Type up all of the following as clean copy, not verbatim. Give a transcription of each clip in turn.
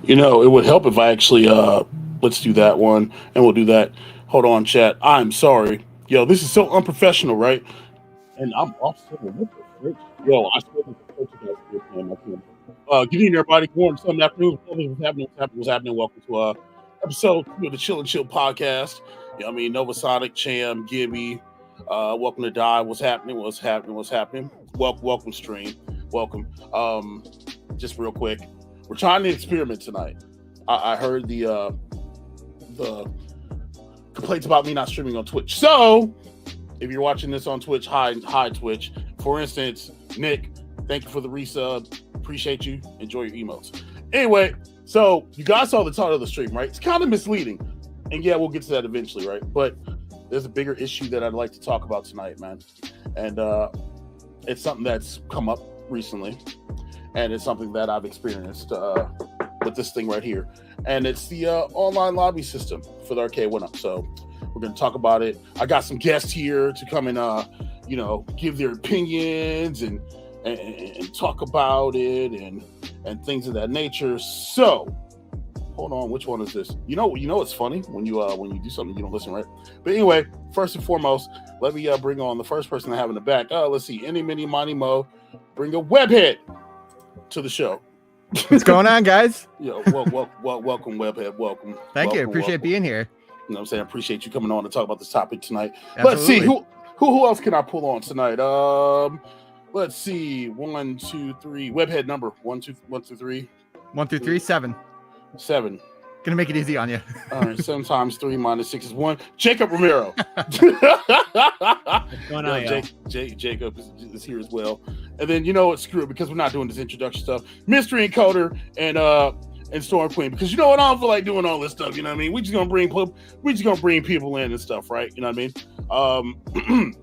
It would help if I actually let's do that one, and we'll do that. Hold on, chat. I'm sorry. Yo, this is so unprofessional, right? And I'm off center. What the frick? Yo, I swear to God, you guys here, man. I can't. Good evening, everybody. Good morning, Sunday afternoon. What's happening? What's happening? Welcome to episode 2 of the Chill and Chill podcast. Nova Sonic, Cham, Gibby. Welcome to Die. What's happening? Welcome, stream. Welcome. Just real quick, we're trying to experiment tonight. I heard the complaints about me not streaming on Twitch. So, if you're watching this on Twitch, hi Twitch. For instance, Nick, thank you for the resub. Appreciate you. Enjoy your emotes. Anyway, so you guys saw the title of the stream, right? It's kind of misleading. And yeah, we'll get to that eventually, right? But there's a bigger issue that I'd like to talk about tonight, man. And it's something that's come up recently. And it's something that I've experienced with this thing right here. And it's the online lobby system for the Arcade1Up. So we're going to talk about it. I got some guests here to come and, give their opinions and talk about it and things of that nature. So hold on, which one is this? It's funny when you do something you don't listen, right? But anyway, first and foremost, let me bring on the first person I have in the back. Let's see, Any Mini Money Mo, bring a webhead to the show. What's going on, guys? Welcome, webhead. Welcome. Thank you. Appreciate being here. You know what I'm saying? Appreciate you coming on to talk about this topic tonight. Absolutely. Let's see who else can I pull on tonight? Let's see. 1, 2, 3. Webhead number 1, 2, 1, 2, 3. 1 through 3, 7. 7. Gonna make it easy on you. All right. 7 times 3 minus 6 is 1. Jacob Romero. What's going on, Jacob is here as well. And then screw it, because we're not doing this introduction stuff. Mystery Encoder and Storm Queen, because I don't feel like doing all this stuff. You know what I mean? We just gonna bring people in and stuff, right? You know what I mean?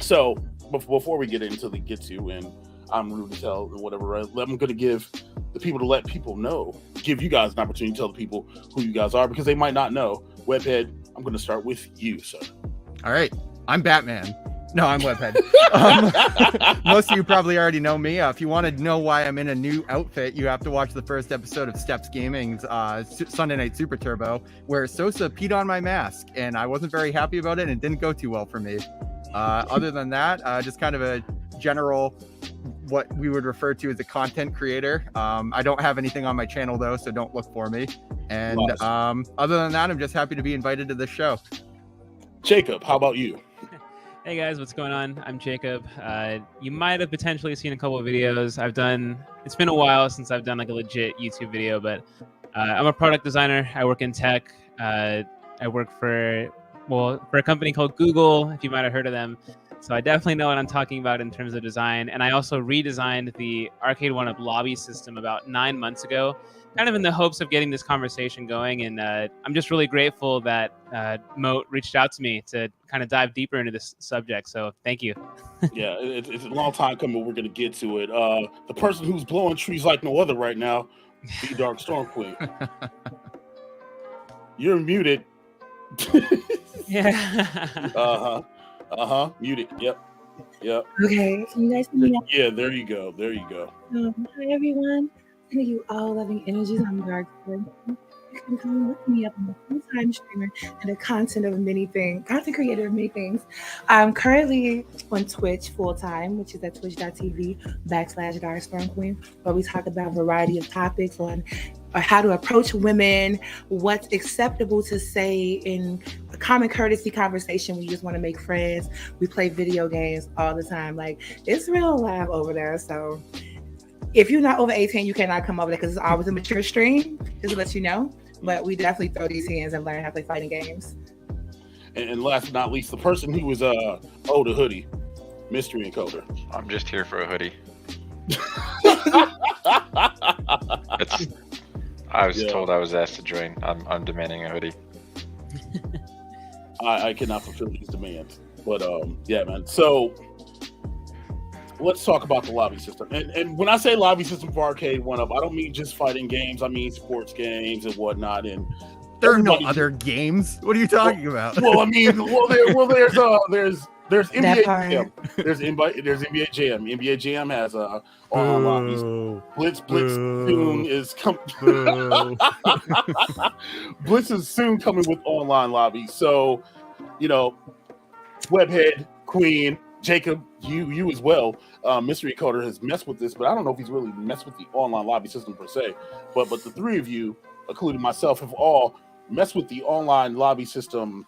So before we get into the get to, and I'm rude as hell and whatever, right? I'm gonna give the people to let people know, give you guys an opportunity to tell the people who you guys are, because they might not know. Webhead, I'm gonna start with you, sir. All right, I'm Batman. No, I'm Webhead. Most of you probably already know me. If you want to know why I'm in a new outfit, you have to watch the first episode of Steps Gaming's Sunday Night Super Turbo, where Sosa peed on my mask, and I wasn't very happy about it, and it didn't go too well for me. Other than that, just kind of a general, what we would refer to as a content creator. I don't have anything on my channel, though, so don't look for me. And other than that, I'm just happy to be invited to this show. Jacob, how about you? Hey guys, what's going on? I'm Jacob. You might have potentially seen a couple of videos it's been a while since I've done like a legit YouTube video, but I'm a product designer. I work in tech. I work for a company called Google, if you might have heard of them. So I definitely know what I'm talking about in terms of design. And I also redesigned the Arcade1Up lobby system about 9 months ago, kind of in the hopes of getting this conversation going. And I'm just really grateful that Moat reached out to me to kind of dive deeper into this subject. So thank you. Yeah, it's a long time coming. We're going to get to it. The person who's blowing trees like no other right now, the Dark Storm Queen. You're muted. Yeah. Muted. Yep. Okay, can you guys hear me now? Yeah, there you go. Hi everyone. Sending you all loving energies. I'm Dark. You can come look me up. I'm a full-time streamer and a content creator of many things. I'm currently on Twitch full-time, which is at twitch.tv/DarkStormQueen, where we talk about a variety of topics on how to approach women, what's acceptable to say in a common courtesy conversation when you just want to make friends. We play video games all the time. Like, it's real live over there. So if you're not over 18, you cannot come over there, because it's always a mature stream, just to let you know. But we definitely throw these hands and learn how to play fighting games. And last but not least, the person who was the hoodie, Mystery Encoder. I'm just here for a hoodie. I was told I was asked to join. I'm demanding a hoodie. I cannot fulfill these demands. But yeah, man. So let's talk about the lobby system. And when I say lobby system for Arcade1Up, I don't mean just fighting games. I mean sports games and whatnot. And there are no other games. What are you talking about? Well, I mean, there's There's That NBA part. Jam. There's NBA Jam. NBA Jam has online lobbies. Blitz soon is coming. Blitz is soon coming with online lobbies. So, Webhead, Queen, Jacob, you as well. Mystery Coder has messed with this, but I don't know if he's really messed with the online lobby system per se. But the three of you, including myself, have all messed with the online lobby system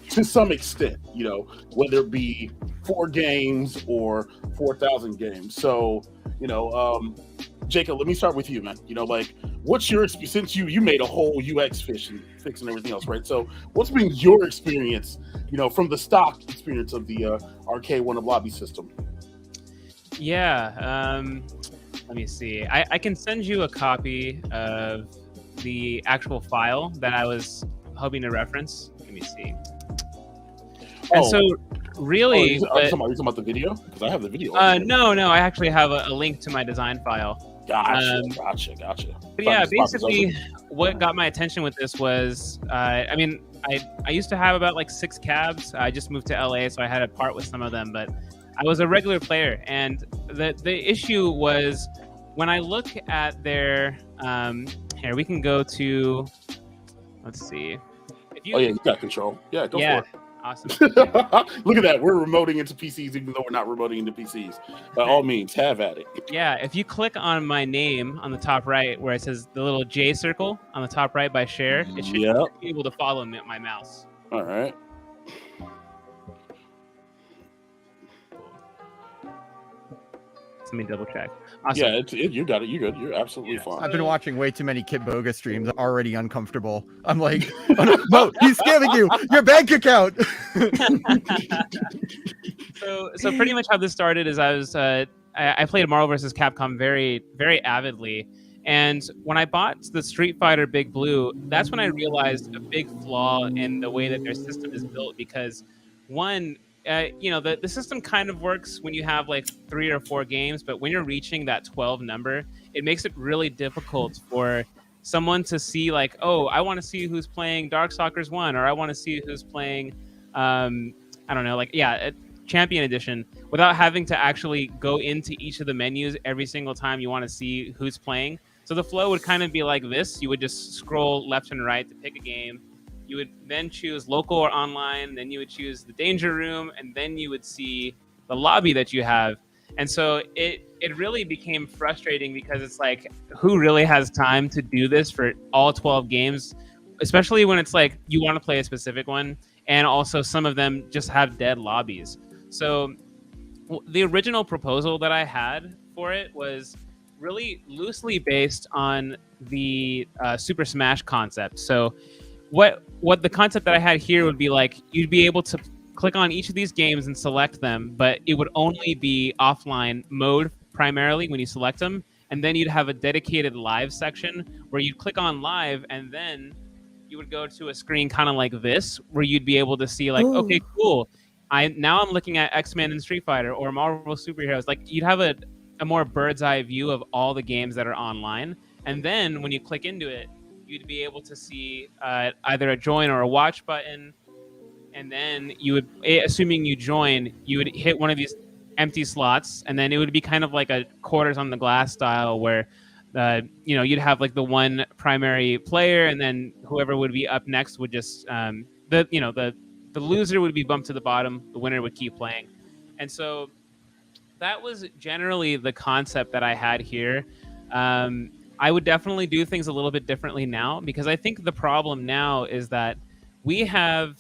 to some extent, whether it be 4 games or 4,000 games. So, Jacob, let me start with you, man. What's your experience, since you made a whole UX fix and everything else, right? So what's been your experience, from the stock experience of the Arcade1Up lobby system? Yeah, let me see. I can send you a copy of the actual file that I was hoping to reference. Let me see. And so, really, are you talking about the video? Because I have the video. No, I actually have a link to my design file. Gotcha. But yeah, basically, what got my attention with this was, I used to have about like 6 cabs. I just moved to LA, so I had to part with some of them. But I was a regular player, and the issue was when I look at their here, we can go to, let's see. You got control. Yeah, go for it. Awesome. Look at that. We're remoting into PCs, even though we're not remoting into PCs. By all means, have at it. Yeah, if you click on my name on the top right, where it says the little J circle on the top right by share, it should be able to follow my mouse. All right. Let me double check. Awesome. Yeah, you got it. You're good. You're absolutely fine. I've been watching way too many Kit Boga streams. I'm already uncomfortable. I'm like, oh, no, Mo, he's scamming you. Your bank account. So pretty much how this started is I played Marvel vs. Capcom very, very avidly. And when I bought the Street Fighter Big Blue, that's when I realized a big flaw in the way that their system is built. Because one, the system kind of works when you have like 3 or 4 games, but when you're reaching that 12 number, it makes it really difficult for someone to see like, oh, I want to see who's playing Darkstalkers 1, or I want to see who's playing, Champion Edition, without having to actually go into each of the menus every single time you want to see who's playing. So the flow would kind of be like this. You would just scroll left and right to pick a game. You would then choose local or online, then you would choose the danger room, and then you would see the lobby that you have. And so it really became frustrating because it's like, who really has time to do this for all 12 games, especially when it's like you want to play a specific one, and also some of them just have dead lobbies. So the original proposal that I had for it was really loosely based on the Super Smash concept. So what the concept that I had here would be like, you'd be able to click on each of these games and select them, but it would only be offline mode primarily when you select them. And then you'd have a dedicated live section where you'd click on live, and then you would go to a screen kind of like this, where you'd be able to see like, okay, cool. I'm looking at X-Men and Street Fighter or Marvel superheroes. Like, you'd have a more bird's eye view of all the games that are online. And then when you click into it, you'd be able to see either a join or a watch button. And then you would, assuming you join, you would hit one of these empty slots, and then it would be kind of like a quarters on the glass style where, you'd have like the one primary player, and then whoever would be up next would just, the loser would be bumped to the bottom, the winner would keep playing. And so that was generally the concept that I had here. I would definitely do things a little bit differently now, because I think the problem now is that we have,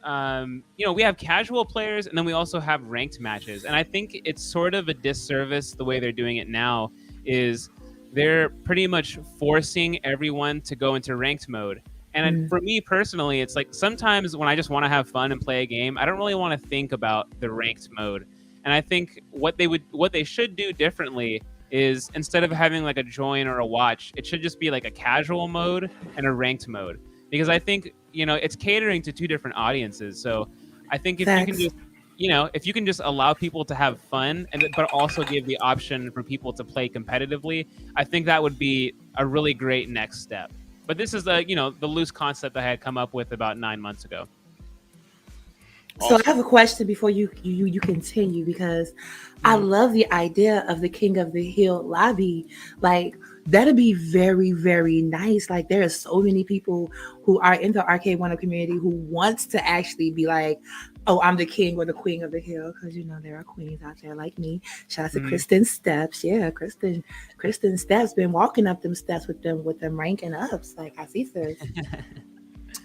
we have casual players, and then we also have ranked matches. And I think it's sort of a disservice the way they're doing it now is they're pretty much forcing everyone to go into ranked mode. And for me personally, it's like sometimes when I just want to have fun and play a game, I don't really want to think about the ranked mode. And I think what they should do differently is, instead of having like a join or a watch, it should just be like a casual mode and a ranked mode. Because I think, it's catering to 2 different audiences. So I think if you can just allow people to have fun, but also give the option for people to play competitively, I think that would be a really great next step. But this is the loose concept I had come up with about 9 months ago. So I have a question before you continue, because I love the idea of the King of the Hill lobby. Like, that'd be very, very nice. Like, there are so many people who are in the Arcade1Up community who wants to actually be like, oh, I'm the king or the queen of the hill, because there are queens out there like me. Shout out to Kristen Steps. Yeah, Kristen Steps been walking up them steps with them ranking ups. Like, I see this.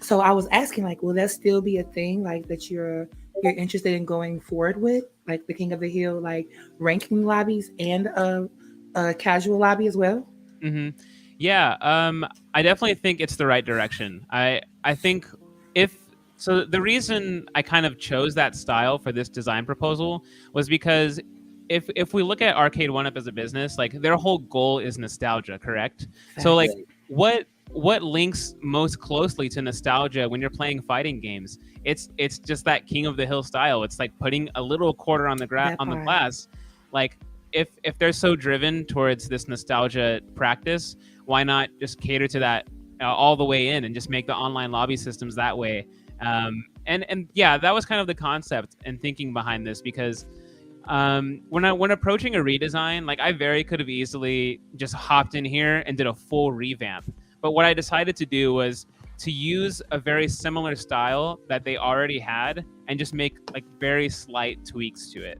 So I was asking, like, will that still be a thing, like, that you're interested in going forward with, like the King of the Hill, like ranking lobbies and a casual lobby as well? Mm-hmm. Yeah, I definitely think it's the right direction. I think the reason I kind of chose that style for this design proposal was because if we look at Arcade1Up as a business, like, their whole goal is nostalgia, correct? So, like, what links most closely to nostalgia when you're playing fighting games? It's just that King of the Hill style. It's like putting a little quarter on the glass. Like, if they're so driven towards this nostalgia practice, why not just cater to that all the way in and just make the online lobby systems that way? And yeah, that was kind of the concept and thinking behind this, because when approaching a redesign, like, I could have easily just hopped in here and did a full revamp. But what I decided to do was to use a very similar style that they already had and just make, like, very slight tweaks to it.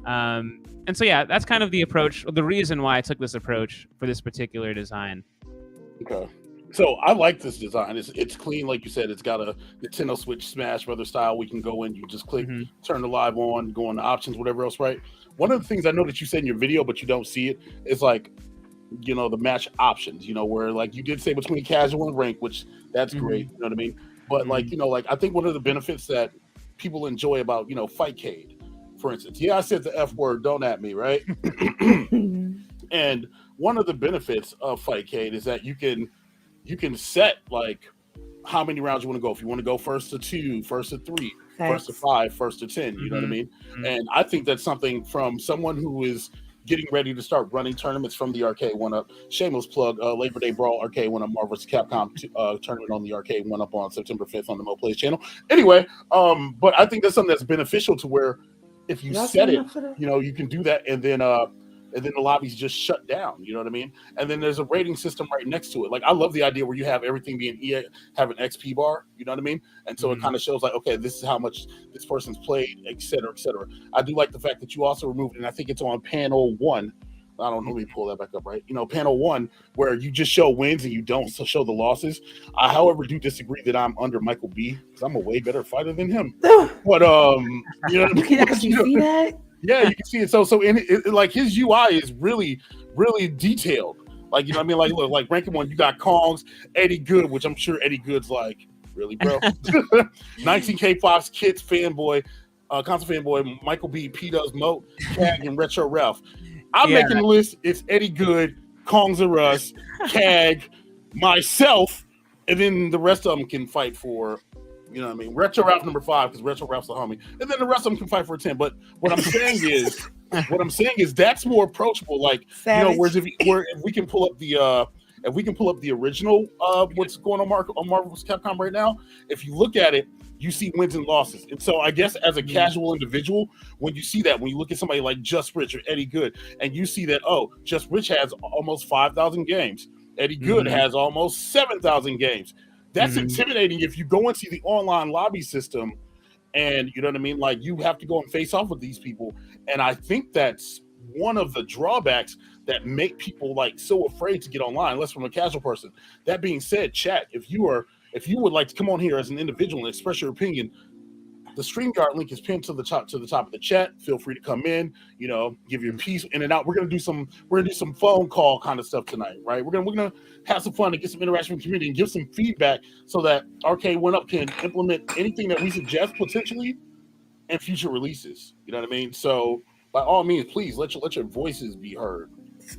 And so, yeah, that's kind of the approach, the reason why I took this approach for this particular design. Okay. So I like this design. It's clean, like you said. It's got a Nintendo Switch Smash Brothers style. We can go in, you just click, turn the live on, go on the options, whatever else, right? One of the things I know that you said in your video, but you don't see it, is like, the match options, where, like, you did say between casual and rank, which that's great, you know what I mean? But like, I think one of the benefits that people enjoy about, Fightcade, for instance, I said the F word, don't at me, right? And one of the benefits of Fightcade is that you can set, like, how many rounds you want to go. If you want to go first to 2, first to 3, first to 5, first to 10, you know what I mean? And I think that's something from someone who is getting ready to start running tournaments from the Arcade1Up. Shameless plug, Labor Day Brawl, Arcade1Up Marvel vs. Capcom tournament on the Arcade1Up on September 5th on the Mo Plays channel. Anyway, but I think that's something that's beneficial to where if you set it, you can do that, and then the lobby's just shut down, you know what I mean? And then there's a rating system right next to it. Like, I love the idea where you have everything being have an XP bar, you know what I mean? And so it kind of shows, like, okay, this is how much this person's played, et cetera, et cetera. I do like the fact that you also removed, and I think it's on panel 1. I don't know, let me pull that back up, right? Panel 1, where you just show wins and you don't show the losses. I, however, do disagree that I'm under Michael B, because I'm a way better fighter than him. But, you know, you can actually see that? Yeah, you can see it. So in it, like, his UI is really, really detailed. Like, you know what I mean? Like, look, like, ranking 1, you got Kongs, Eddie Good, which I'm sure Eddie Good's like, really, bro? 19K Fox, Kids Fanboy, Console Fanboy, Michael B, P-Dubs, Moat, Cag, and Retro Ralph. I'm making the list. It's Eddie Good, Kongs R Us, Cag, myself, and then the rest of them can fight for, you know what I mean? Retro Ralph number 5, because Retro Ralph's the homie. And then the rest of them can fight for a 10. But what I'm saying is that's more approachable. Like, Savage. Whereas if we can pull up the original what's going on Marvel vs. Capcom right now, if you look at it, you see wins and losses. And so I guess as a casual individual, when you see that, when you look at somebody like Just Rich or Eddie Good, and you see that, oh, Just Rich has almost 5,000 games. Eddie Good has almost 7,000 games. That's intimidating if you go into the online lobby system and, you know what I mean? Like, you have to go and face off with these people. And I think that's one of the drawbacks that make people, like, so afraid to get online, unless from a casual person. That being said, chat, if you would like to come on here as an individual and express your opinion, the StreamYard link is pinned to the top of the chat. Feel free to come in, give your piece in and out. We're gonna do some phone call kind of stuff tonight, right? We're gonna have some fun and get some interaction with the community and give some feedback so that Arcade1Up can implement anything that we suggest potentially in future releases. You know what I mean? So by all means, please let your voices be heard.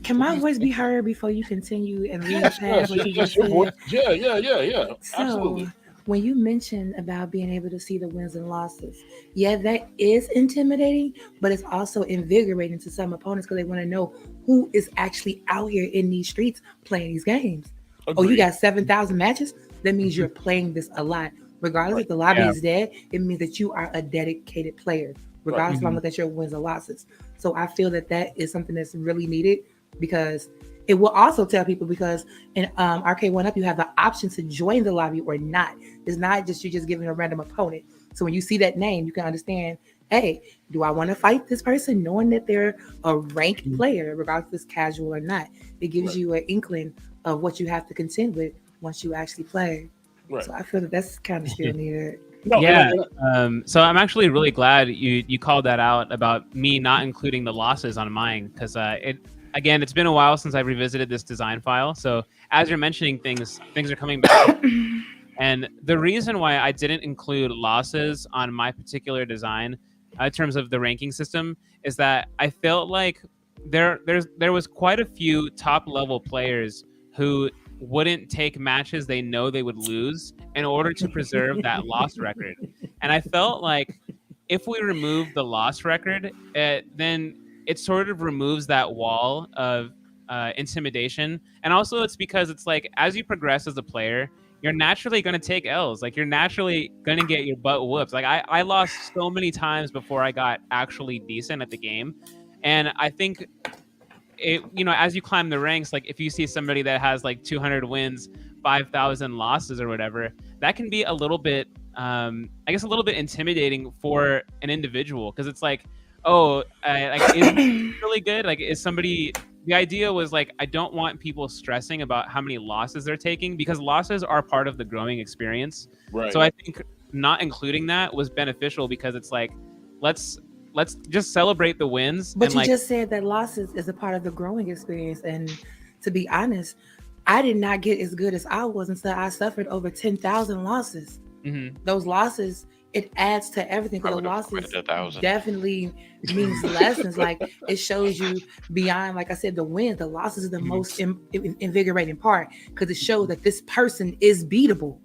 Can my voice be heard before you continue and read past what you just your said? voice. Yeah. So, Absolutely. when you mentioned about being able to see the wins and losses, that is intimidating, but it's also invigorating to some opponents because they want to know who is actually out here in these streets playing these games. Agreed. Oh, you got 7,000 matches? That means you're playing this a lot. Regardless if the lobby is dead, it means that you are a dedicated player, regardless if I'm looking at your wins or losses. So I feel that is something that's really needed, because it will also tell people, because in Arcade1Up, you have the option to join the lobby or not. It's not just you just giving a random opponent. So when you see that name, you can understand, hey, do I want to fight this person, knowing that they're a ranked player, regardless if it's casual or not? It gives you an inkling of what you have to contend with once you actually play. Right. So I feel that that's kind of still needed. So I'm actually really glad you called that out about me not including the losses on mine, because it's been a while since I revisited this design file. So as you're mentioning things are coming back. And the reason why I didn't include losses on my particular design in terms of the ranking system is that I felt like there was quite a few top level players who wouldn't take matches they know they would lose in order to preserve that loss record. And I felt like if we remove the loss record, then it sort of removes that wall of intimidation. And also it's because it's like, as you progress as a player, you're naturally going to take L's. Like, you're naturally going to get your butt whooped. Like, I lost so many times before I got actually decent at the game. And I think as you climb the ranks, like if you see somebody that has like 200 wins, 5,000 losses or whatever, that can be a little bit, a little bit intimidating for an individual. Cause it's like, is it really good? Like, is somebody, the idea was like, I don't want people stressing about how many losses they're taking, because losses are part of the growing experience. Right. So I think not including that was beneficial, because it's like, let's just celebrate the wins. But you just said that losses is a part of the growing experience. And to be honest, I did not get as good as I was until I suffered over 10,000 losses. Those losses, it adds to everything. The losses definitely means lessons. Like, it shows you beyond, like I said, the wins. The losses are the most invigorating part, because it shows that this person is beatable.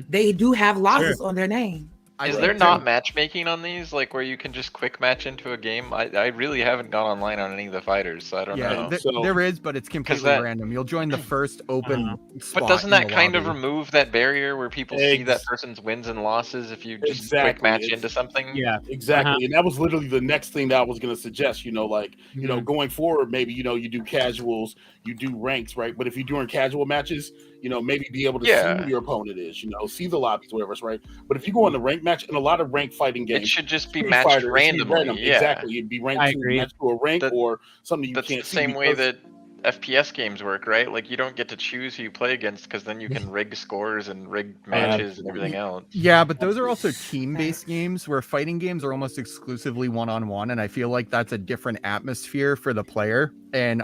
They do have losses on their name. Is there not matchmaking on these, like where you can just quick match into a game? I really haven't gone online on any of the fighters, so I don't know. There is, but it's completely random. You'll join the first open spot. But doesn't that kind of remove that barrier where people see that person's wins and losses if you just quick match into something? Yeah, exactly. And that was literally the next thing that I was going to suggest. Going forward, maybe you do casuals, you do ranks, right? But if you're doing casual matches, maybe be able to see who your opponent is, see the lobbies, whatever, right? But if you go on the rank match, and a lot of rank fighting games, it should just be matched randomly. Exactly. It'd be ranked to a rank or something you can't see. That's the same way that FPS games work, right? Like, you don't get to choose who you play against, because then you can rig scores and rig matches and everything else. Yeah, but those are also team-based games, where fighting games are almost exclusively one-on-one, and I feel like that's a different atmosphere for the player. And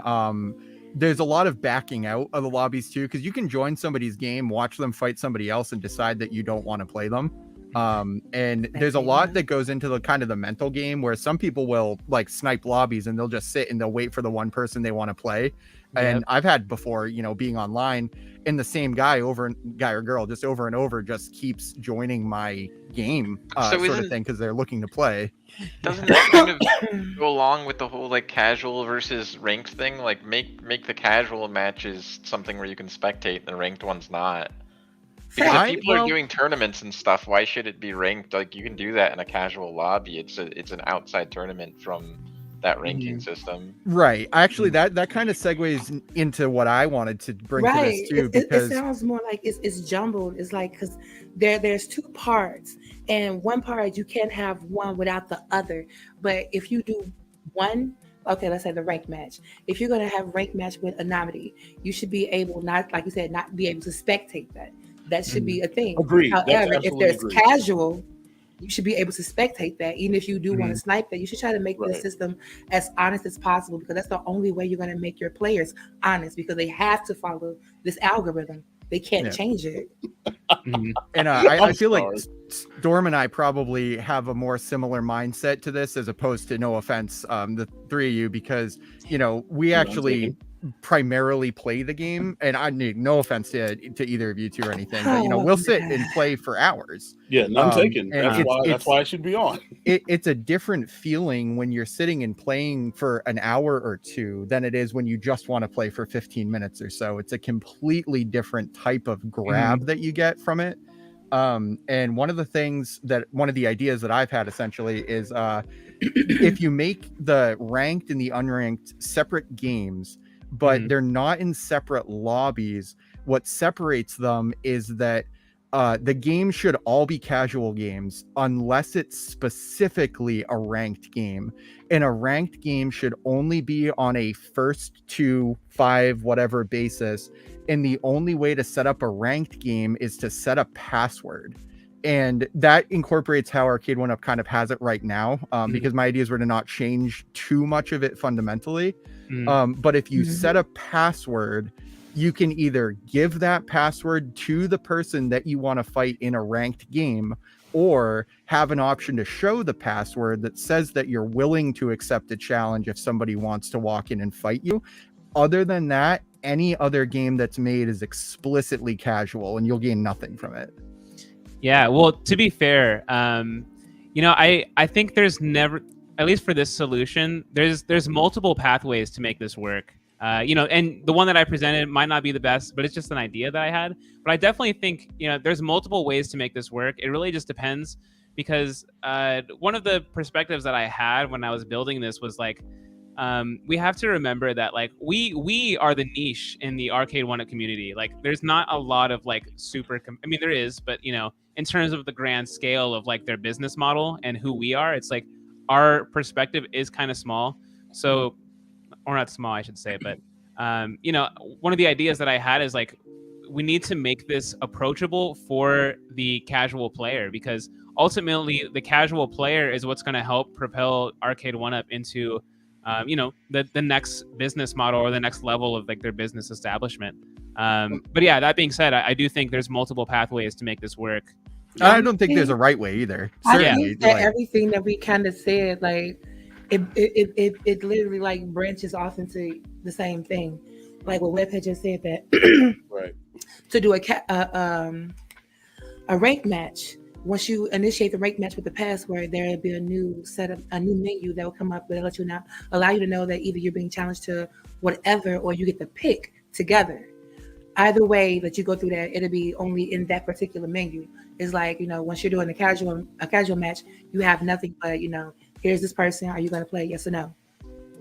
there's a lot of backing out of the lobbies too, because you can join somebody's game, watch them fight somebody else, and decide that you don't want to play them. And there's a lot that goes into the kind of the mental game, where some people will like snipe lobbies and they'll just sit and they'll wait for the one person they want to play. And I've had before, being online, and the same guy or girl just over and over just keeps joining my game sort of thing, because they're looking to play. Doesn't that kind of go along with the whole like casual versus ranked thing? Like, make the casual matches something where you can spectate and the ranked one's not. Because if people are doing tournaments and stuff, why should it be ranked? Like, you can do that in a casual lobby. It's an outside tournament from that ranking system. Right. Actually, that kind of segues into what I wanted to bring to this too. Because it sounds more like it's jumbled. It's like, because there's two parts, and one part you can't have one without the other. But if you do one, okay, let's say the rank match. If you're going to have rank match with a nominee, you should be able, not like you said, not be able to spectate that. That should be a thing. Agreed. However, if there's casual, you should be able to spectate that. Even if you do want to snipe that, you should try to make the system as honest as possible, because that's the only way you're going to make your players honest, because they have to follow this algorithm. They can't change it. And I feel like Storm and I probably have a more similar mindset to this, as opposed to, no offense, the three of you, because, we actually primarily play the game, and I need no offense to either of you two or anything, but we'll sit and play for hours. Yeah, none taken. That's why I should be on. It's a different feeling when you're sitting and playing for an hour or two than it is when you just want to play for 15 minutes or so. It's a completely different type of grab that you get from it. And one of the ideas that I've had essentially is if you make the ranked and the unranked separate games, but they're not in separate lobbies, what separates them is that the game should all be casual games unless it's specifically a ranked game. And a ranked game should only be on a first to 5 whatever basis. And the only way to set up a ranked game is to set a password. And that incorporates how Arcade1Up kind of has it right now, because my ideas were to not change too much of it fundamentally. But if you set a password, you can either give that password to the person that you want to fight in a ranked game, or have an option to show the password that says that you're willing to accept a challenge if somebody wants to walk in and fight you. Other than that, any other game that's made is explicitly casual and you'll gain nothing from it. Yeah, well, to be fair, I think there's never, at least for this solution, there's multiple pathways to make this work. And the one that I presented might not be the best, but it's just an idea that I had. But I definitely think, there's multiple ways to make this work. It really just depends, because one of the perspectives that I had when I was building this was like, we have to remember that like we are the niche in the Arcade1Up community. Like there's not a lot of like there is, but in terms of the grand scale of like their business model and who we are, it's like our perspective is kind of small. So, or not small, I should say, but one of the ideas that I had is like, we need to make this approachable for the casual player, because ultimately the casual player is what's going to help propel Arcade1Up into the next business model or the next level of like their business establishment. But yeah, that being said, I do think there's multiple pathways to make this work. I don't think there's a right way either. Certainly, I think that everything that we kind of said, like it literally like branches off into the same thing. Like what Webhead just said, that right, to do a rank match. Once you initiate the rank match with the password, there'll be a new menu that will come up that allow you to know that either you're being challenged to whatever, or you get to pick together. Either way that you go through that, it'll be only in that particular menu. It's like, once you're doing a casual match, you have nothing but, here's this person. Are you going to play? Yes or no?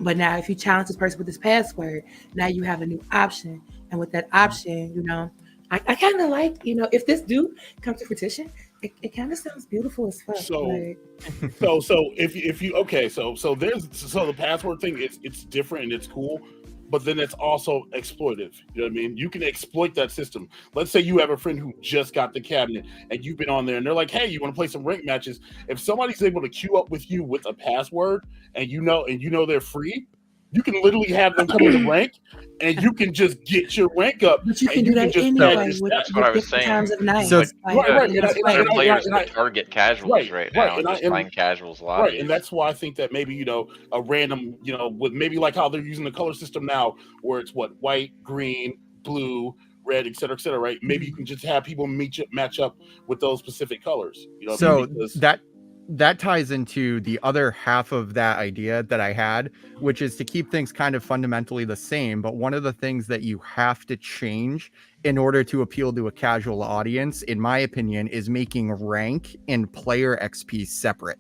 But now if you challenge this person with this password, now you have a new option. And with that option, I kind of like, if this do come to fruition, it kind of sounds beautiful as fuck. So like. if you the password thing, it's different and it's cool, but then it's also exploitive. You know what I mean? You can exploit that system. Let's say you have a friend who just got the cabinet and you've been on there and they're like, hey, you want to play some rank matches? If somebody's able to queue up with you with a password and they're free, you can literally have them come to rank, and you can just get your rank up. But you can do that anyway. That's what I was saying. Times of night. So, other players that target casuals right now, and just find casuals lobbies. Right, and that's why I think that maybe a random with maybe like how they're using the color system now, where it's white, green, blue, red, et cetera, right? Maybe you can just have people match up with those specific colors. So that ties into the other half of that idea that I had, which is to keep things kind of fundamentally the same. But one of the things that you have to change in order to appeal to a casual audience, in my opinion, is making rank and player XP separate.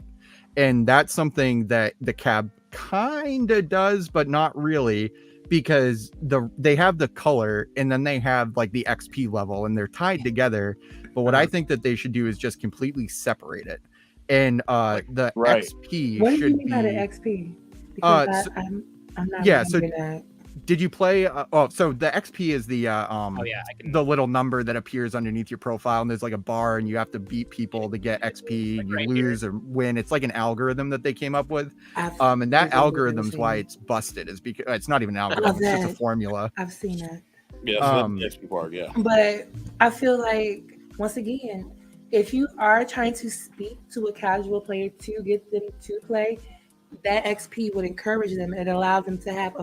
And that's something that the cab kind of does, but not really, because they have the color and then they have like the XP level and they're tied together. But what I think that they should do is just completely separate it. And the XP what do you should mean be by the XP? Because I'm not that. Did you play so the XP is the the little number that appears underneath your profile, and there's like a bar and you have to beat people to get XP, and you lose or win. It's like an algorithm that they came up with. And that algorithm's why it's busted, is because it's not even an algorithm, it's just a formula. I've seen that. Yeah, so the XP part, yeah. But I feel like, once again, if you are trying to speak to a casual player to get them to play, that XP would encourage them and allow them to have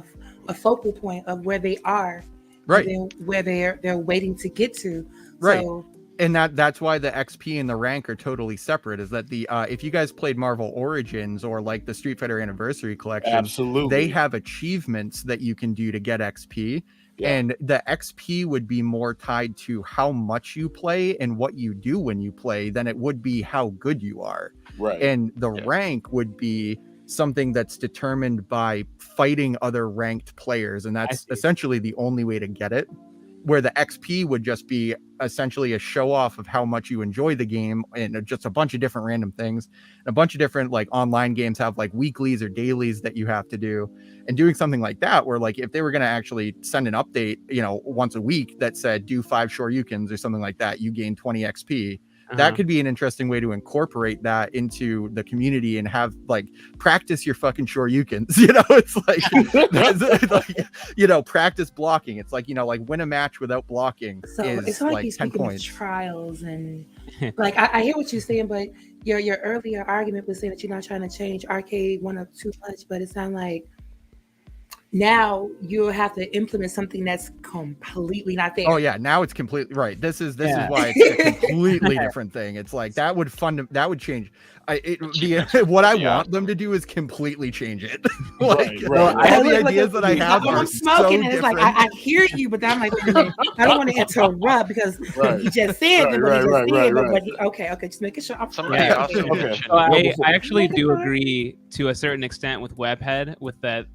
a focal point of where they are, right, and where they're waiting to get to. Right. So And that's why the XP and the rank are totally separate. Is that the if you guys played Marvel Origins or like the Street Fighter Anniversary Collection, Absolutely. they have achievements that you can do to get XP. Yeah. And the XP would be more tied to how much you play and what you do when you play than it would be how good you are. Right. And the rank would be something that's determined by fighting other ranked players. And that's essentially the only way to get it. Where the XP would just be essentially a show off of how much you enjoy the game and just a bunch of different random things. A bunch of different like online games have like weeklies or dailies that you have to do. And doing something like that, where like if they were going to actually send an update, you know, once a week that said do 5 Shoryukens or something like that, you gain 20 XP. That could be an interesting way to incorporate that into the community and have like practice your fucking Shoryukens. You know, it's like, you know, practice blocking. It's like, you know, like win a match without blocking So is it's like like you're 10 speaking points. of trials and like I hear what you're saying, but your earlier argument was saying that you're not trying to change Arcade1Up too much, but it sounds like now you'll have to implement something that's completely not there. Oh yeah, now it's completely right. This is why it's a completely different thing. It's like that would change. What I want them to do is completely change it. Like all the ideas that I have are I'm smoking, so and it's like different. I hear you, but I'm like, wait a minute, I don't want to interrupt because he just said it, but he just said it. But okay, just making sure. I'm Somebody Yeah. also Okay. mentioned. So I actually do agree to a certain extent with Webhead with the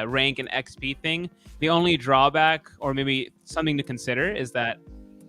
rank and XP thing. The only drawback, or maybe something to consider, is that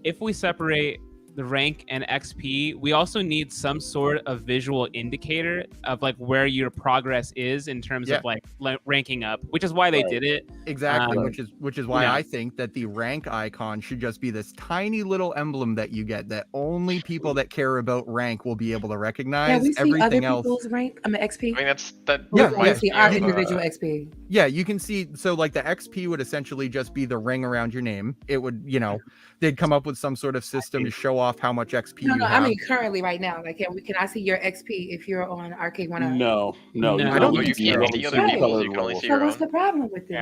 if we separate the rank and XP, we also need some sort of visual indicator of like where your progress is in terms of like ranking up, which is why they did it. Exactly, which is why yeah. I think that the rank icon should just be this tiny little emblem that you get that only people that care about rank will be able to recognize. Yeah, we see Everything other else. people's rank. I mean XP. I mean, that Yeah, We might see be our of, individual XP. Yeah, you can see. So like the XP would essentially just be the ring around your name. It would, you know, they'd come up with some sort of system to show off how much XP No, you I have. mean currently right now. Like, can I see your XP if you're on Arcade1Up? No. I don't you think can't so. see other people's. You can only see So your what's own. the problem with it?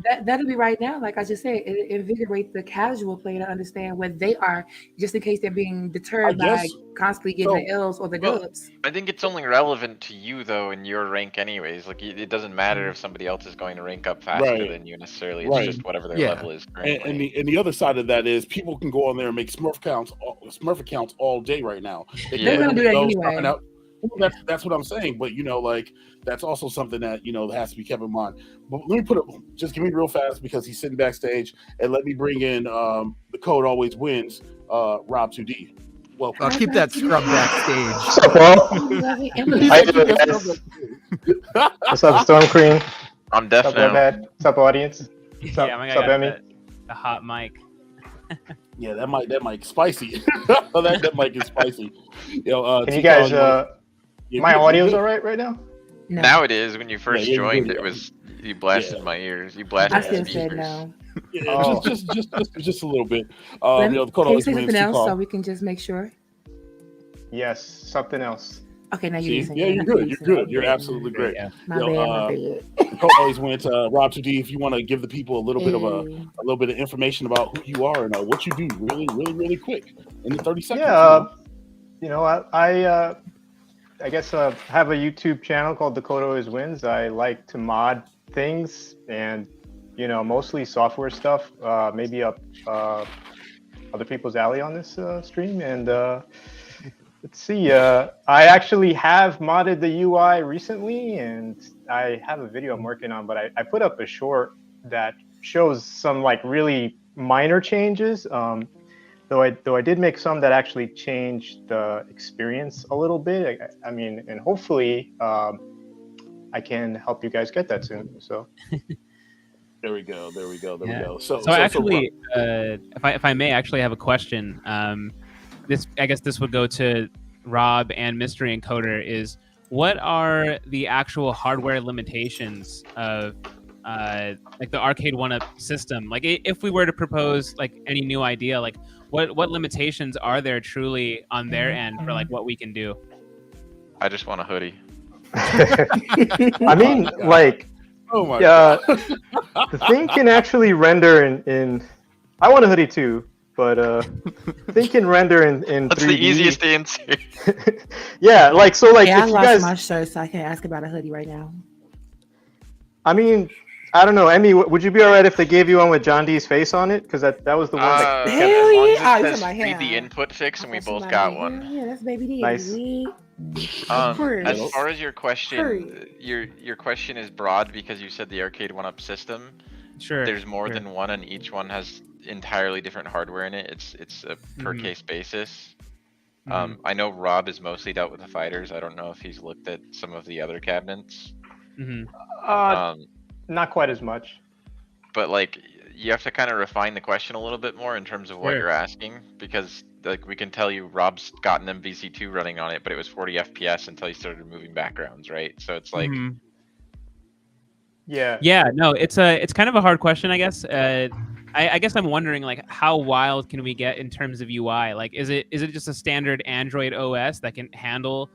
Yeah. That'll be right now. Like I just said, it invigorates the casual player to understand what they are, just in case they're being deterred by guess- constantly getting the L's or the dubs. I think it's only relevant to you though in your rank anyways. Like it doesn't matter if somebody else is going to rank up faster than you necessarily. It's just whatever their level is currently. And the other side of that is people can go on there and make Smurf accounts all day right now. They're gonna do that anyway. That's what I'm saying. But you know, like that's also something that you know has to be kept in mind. But let me just give me real fast because he's sitting backstage, and let me bring in the code always wins. Rob 2D. Welcome. I'll keep that scrub backstage. What's up, Storm Queen? I'm deaf What's up, now. Webhead? What's up, audience? What's up, Yeah, my what's guy up, got Emmy? the hot mic. Yeah, that mic spicy. that mic is spicy. You know, Can you guys, yeah, my audio's all right now? No. Now it is. When you first Yeah, joined, good. it was you blasted my ears. You I blasted still the said speakers. no. Yeah, Oh. just a little bit. Let me, You know, the code can you always say wins. something Two else call. so we can just make sure? Yes, something else. Okay, now See? you're using. Yeah, you're good. You're good. You're absolutely great. Yeah. My You know, bad. the code always wins. Rob 2D, if you want to give the people a little bit of a little bit of information about who you are and what you do, really quick in the 30 seconds. Yeah, you know, I guess I have a YouTube channel called The Code Always Wins. I like to mod things and, you know, mostly software stuff, maybe up other people's alley on this stream. And let's see, I actually have modded the UI recently, and I have a video I'm working on, but I put up a short that shows some like really minor changes. Though I did make some that actually changed the experience a little bit. I mean, and hopefully I can help you guys get that soon. So There we go. So actually, if I may actually have a question. I guess this would go to Rob and Mystery Encoder. Is what are the actual hardware limitations of like the Arcade1Up system? Like if we were to propose like any new idea, like what limitations are there truly on their end for like what we can do? I just want a hoodie. I mean, like, oh my god, the thing can actually render in I want a hoodie too. but they can render in That's 3D. the easiest answer. Yeah, like so, like Yeah, I if you lost guys, my shirt, so I can't ask about a hoodie right now. I mean, I don't know, Emmy, would you be all right if they gave you one with John D's face on it? Because that was the one that Hell as long yeah! as Oh, you it says talking about read the him. input fix, and we I thought both somebody got like, one. hell yeah, that's baby D. Nice. Of course. As far as your question, Hurry. your question is broad because you said the Arcade1Up system. Sure. There's more sure. than one, and each one has entirely different hardware in it. It's a per Mhm. case basis. Mhm. I know Rob has mostly dealt with the fighters. I don't know if he's looked at some of the other cabinets. Mhm. Not quite as much. But like you have to kind of refine the question a little bit more in terms of what Sure. you're asking, because like we can tell you Rob's got an MVC2 running on it, but it was 40 FPS until he started removing backgrounds, right? So it's like Mhm. Yeah. Yeah, no, it's kind of a hard question, I guess. I guess I'm wondering like how wild can we get in terms of UI? Like, is it just a standard Android OS that can handle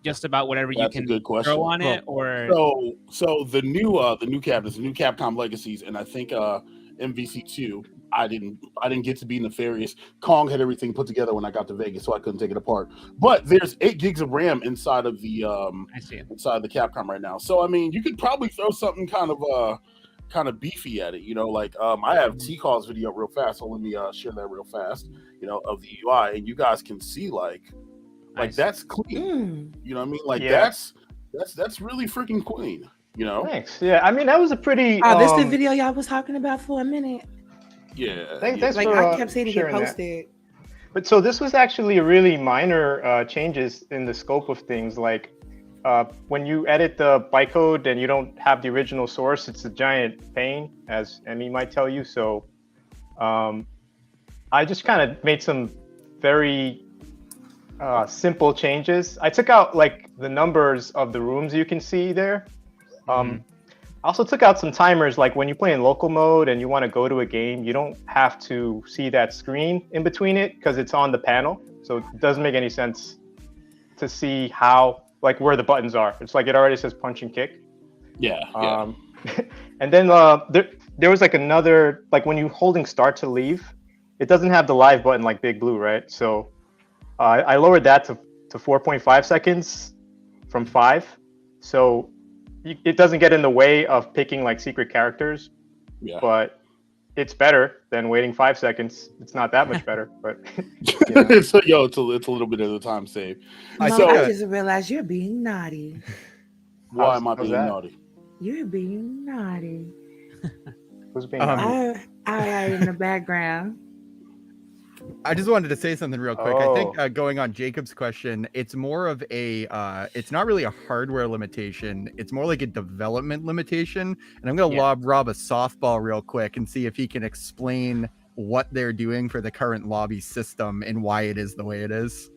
just about whatever you That's a can good question. throw on it, or So the new cabinets, the new Capcom Legacies, and I think MVC2. I didn't get to be nefarious. Kong had everything put together when I got to Vegas, so I couldn't take it apart. But there's 8 gigs of RAM inside of the I see. inside the Capcom right now. So I mean, you could probably throw something kind of beefy at it. You know, like I have T-Call's video real fast, so let me share that real fast. You know, of the UI, and you guys can see like Nice. that's clean. Mm. You know what I mean? Like Yeah. that's really freaking clean. You know? Thanks. Yeah, I mean that was a pretty. Oh, this the video y'all was talking about for a minute. Yeah. Thanks Like for, I kept seeing it get sharing that. posted. But so this was actually a really minor changes in the scope of things. Like when you edit the bytecode and you don't have the original source, it's a giant pain, as Emmy might tell you. So I just kind of made some very simple changes. I took out like the numbers of the rooms you can see there. I also took out some timers, like when you play in local mode and you want to go to a game, you don't have to see that screen in between it because it's on the panel. So it doesn't make any sense to see how, like where the buttons are. It's like it already says punch and kick. Yeah. And then there was like another, like when you're holding start to leave, it doesn't have the live button like Big Blue, right? So I lowered that to 4.5 seconds from 5. So it doesn't get in the way of picking like secret characters, but it's better than waiting 5 seconds. It's not that much better, but So it's a little bit of the time save. I just realized you're being naughty. Why am I being that? naughty? You're being naughty. Who's being naughty? I in the background. I just wanted to say something real quick. I think going on Jacob's question, it's more of a, it's not really a hardware limitation. It's more like a development limitation. And I'm going to lob Rob a softball real quick and see if he can explain what they're doing for the current lobby system and why it is the way it is.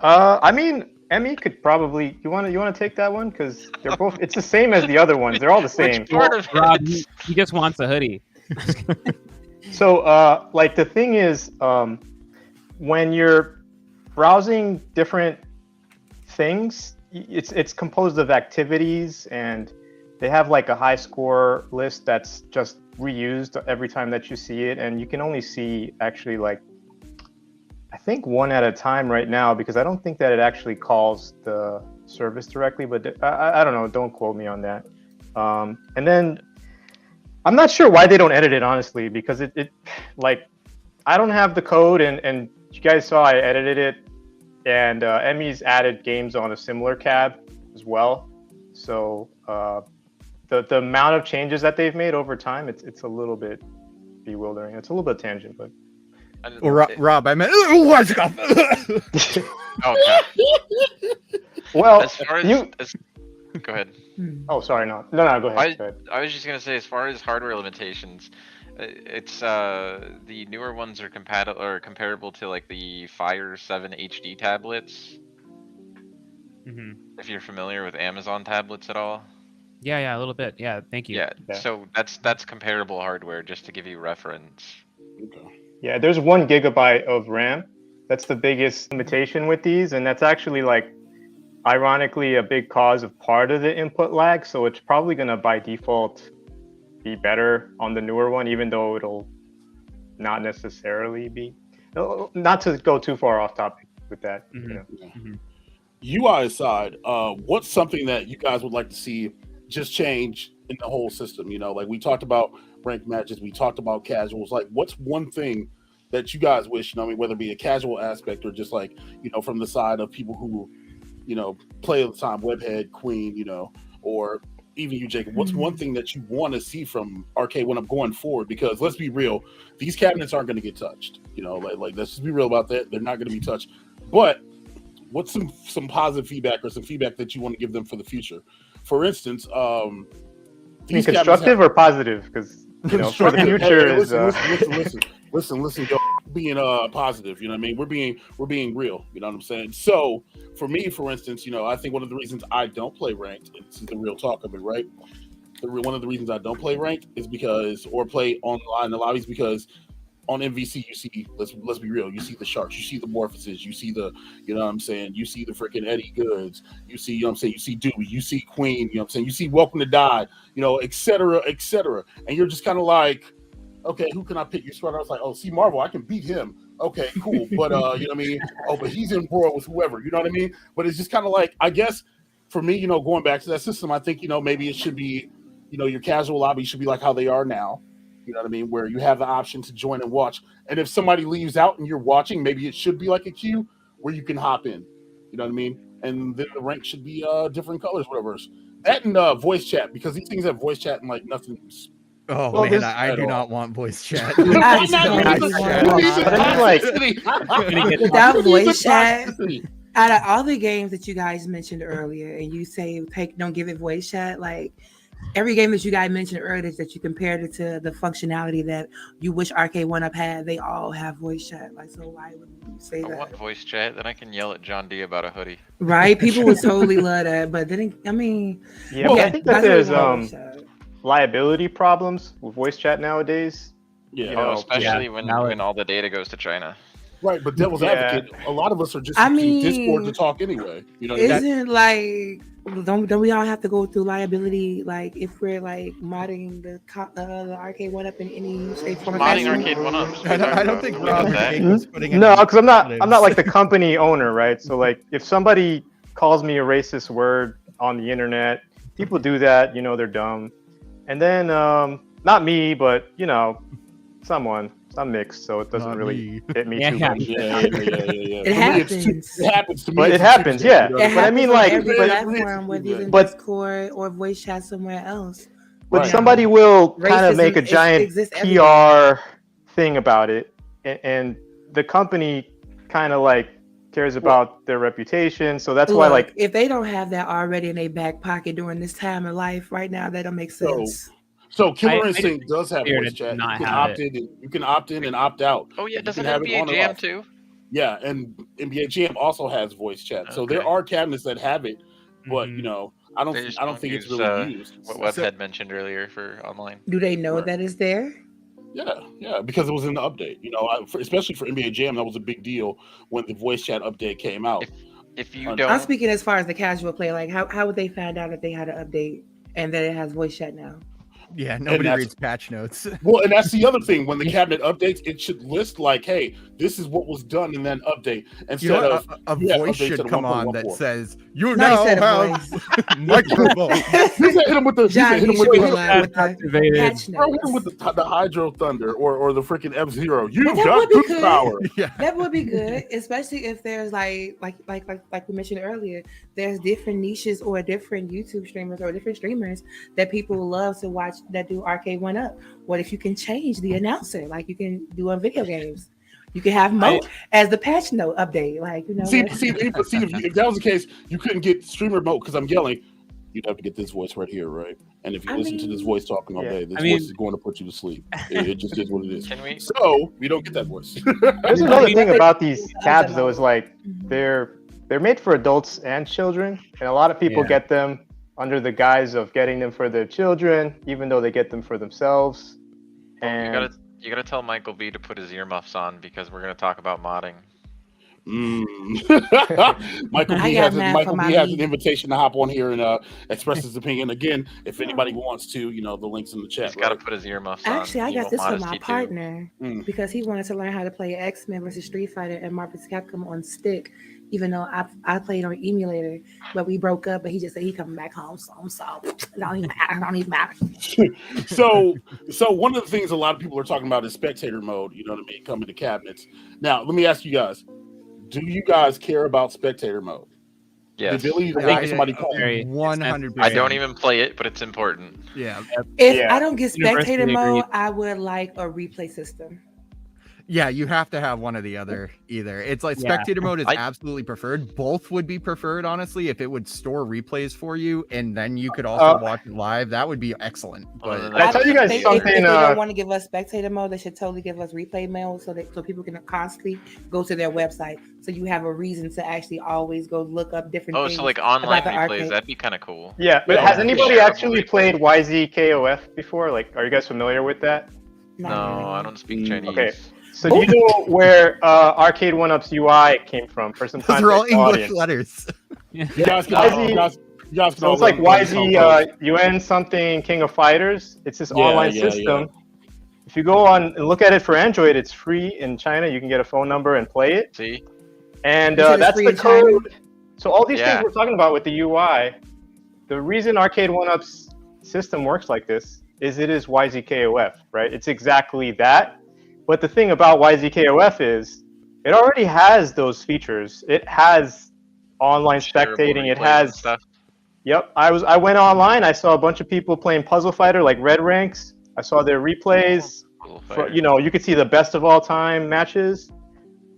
I mean, Emmy could probably. You want to take that one because they're both. It's the same as the other ones. They're all the same. Rob, he just wants a hoodie. So, like the thing is, when you're browsing different things, it's composed of activities, and they have like a high score list that's just reused every time that you see it, and you can only see actually like I think one at a time right now because I don't think that it actually calls the service directly, but I don't know. Don't quote me on that. And then. I'm not sure why they don't edit it, honestly, because it like, I don't have the code, and you guys saw I edited it, and Emmy's added games on a similar cab as well. So the amount of changes that they've made over time, it's a little bit bewildering. It's a little bit tangent, but. Well, Rob, I meant. What's up? Okay. Well, as far as go ahead. Oh, sorry, no, go ahead. I was just gonna say, as far as hardware limitations, it's the newer ones are comparable to like the Fire 7 HD tablets. If you're familiar with Amazon tablets at all. Yeah, a little bit. Yeah, thank you. Yeah. So that's comparable hardware, just to give you reference. Okay. Yeah, there's 1 gigabyte of RAM. That's the biggest limitation with these, and that's actually like. Ironically, a big cause of part of the input lag, so it's probably going to by default be better on the newer one, even though it'll not necessarily be. Not to go too far off topic with that. Mhm. You know. Mhm. UI side, what's something that you guys would like to see just change in the whole system? You know, like we talked about ranked matches, we talked about casuals. Like, what's one thing that you guys wish? You know, I mean, whether it be a casual aspect or just like, you know, from the side of people who, you know, play all the time, Webhead, Queen, you know, or even you, Jacob. What's one thing that you want to see from Arcade1Up going forward? Because let's be real, these cabinets aren't going to get touched. You know, like let's just be real about that. They're not going to be touched. But what's some positive feedback or some feedback that you want to give them for the future? For instance, these constructive or positive? Because you know, for the future hey, is. Listen, yo, being positive. You know what I mean? We're being real. You know what I'm saying? So for me, for instance, you know, I think one of the reasons I don't play ranked, and this is the real talk of it, right? One of the reasons I don't play ranked is because, or play online in the lobbies, because on MVC, you see, let's be real, you see the sharks, you see the Morphosis, you see the, you know what I'm saying, you see the freaking Eddie Goods, you see, you know what I'm saying, you see Dewey, you see Queen, you know what I'm saying, you see Welcome to Die, you know, et cetera, and you're just kind of like, okay, who can I pick? You're sweater. I was like, oh, see Marvel, I can beat him. Okay, cool, but you know what I mean? Oh, but he's in war with whoever, you know what I mean? But it's just kind of like, I guess, for me, you know, going back to that system, I think, you know, maybe it should be, you know, your casual lobby should be like how they are now. You know what I mean? Where you have the option to join and watch. And if somebody leaves out and you're watching, maybe it should be like a queue where you can hop in. You know what I mean? And then the rank should be different colors, whatever. That and voice chat, because these things have voice chat and like nothing. Oh Well, man, I do not want voice chat. I Without voice chat, out of all the games that you guys mentioned earlier, and you say don't give it voice chat, like every game that you guys mentioned earlier that you compared it to the functionality that you wish Arcade1Up had, they all have voice chat. Like, so why would you say that? I want voice chat, then I can yell at John D about a hoodie. Right? People would totally love that, but then I mean, yeah, I think that there's liability problems with voice chat nowadays. Yeah, you know, especially when all the data goes to China. Right, but devil's advocate, a lot of us are just using Discord to talk anyway. You know, isn't like don't we all have to go through liability? Like if we're like modding the Arcade1Up in any shape, form, or Modding fashion? Arcade1Up. I don't think Rob was putting no, because I'm not like the company owner, right? So like if somebody calls me a racist word on the internet, people do that. You know, they're dumb. And then not me, but you know, someone. I'm mixed, so it doesn't really hit me too much. Yeah. It happens. It happens to me. But it happens, yeah. It But I mean, happens on like, every platform, whether it's in Discord or voice chat somewhere else. But somebody will kind of Racism make a giant exists PR thing about it, and the company kind of like cares about their reputation. So that's why, like, if they don't have that already in their back pocket during this time of life right now, that don't make sense. So Killer Instinct does have voice chat. You can opt in and opt out. Oh yeah, does it have NBA Jam too? Yeah, and NBA Jam also has voice chat. Okay. So there are cabinets that have it, but you know, I don't think it's really used. What Webhead mentioned earlier for online. Do they know that it's there? Yeah, because it was in the update. You know, especially for NBA Jam, that was a big deal when the voice chat update came out. If you don't, I'm speaking as far as the casual player. Like, how would they find out if they had an update and that it has voice chat now? Yeah, nobody reads patch notes. Well, and that's the other thing. When the cabinet updates, it should list like, "Hey, this is what was done in that update." Instead of a voice should come on that says, "You now have microphone." Hit him with the the Hydro Thunder or the freaking F-Zero. You've got good power. Yeah. That would be good, especially if there's like we mentioned earlier, there's different niches or different YouTube streamers or different streamers that people love to watch that do Arcade1Up. What if you can change the announcer like you can do on video games? You can have Moat as the patch note update. Like, you know, see if that was the case, you couldn't get streamer mode because I'm yelling. You'd have to get this voice right here, right? And if you listen to this voice talking all day, this voice is going to put you to sleep. It just is what it is. So we don't get that voice. There's another thing about these tabs though, is like they're made for adults and children, and a lot of people get them under the guise of getting them for their children, even though they get them for themselves. And you gotta tell Michael B to put his earmuffs on because we're gonna talk about modding. Michael I B got has mad Michael for my B has an league. invitation to hop on here and express his opinion. Again, if anybody wants to, the links in the chat. He's got to put his earmuffs on. Actually, I He got won't this from modesty my too. partner because he wanted to learn how to play X-Men versus Street Fighter and Marvel's Capcom on stick, even though I played on emulator, but we broke up. But he just said he coming back home, so it don't even matter. So one of the things a lot of people are talking about is spectator mode. You know what I mean? Coming to cabinets. Now, let me ask you guys: do you guys care about spectator mode? Yes. The ability to make somebody call. 100%. I don't even play it, but it's important. Yeah. If I don't get spectator Universally mode, agreed. I would like a replay system. Yeah, you have to have one or the other either. It's like Yeah. spectator mode is I- absolutely preferred. Both would be preferred, honestly, if it would store replays for you and then you could also watch it live. That would be excellent. But I tell you guys If something. they don't want to give us spectator mode, they should totally give us replay mode so people can constantly go to their website. So you have a reason to actually always go look up different things. So like online about the replays, arcade. that'd be kind of cool. Yeah, but Yeah, has anybody shareable actually replay. played YZKOF before? Like, are you guys familiar with that? No, I don't speak Chinese. Okay. So do you know where Arcade1Up's UI came from for some those are all context English audience? letters. You guys can YZ you guys can So all it's like learn some YZ something King of Fighters. It's this Yeah, online yeah, system. If you go on and look at it for Android, it's free in China. You can get a phone number and play it. See? And You said it's that's free the in China? code. So all these Yeah. things we're talking about with the UI, the reason Arcade1Up's system works like this is it is YZKOF, right? It's exactly that. But the thing about YZKOF is it already has those features. It has online Shareable spectating. It replays and has stuff. Yep, I went online. I saw a bunch of people playing Puzzle Fighter like Red Ranks. I saw their replays. Cool For, fighter. you could see the best of all time matches.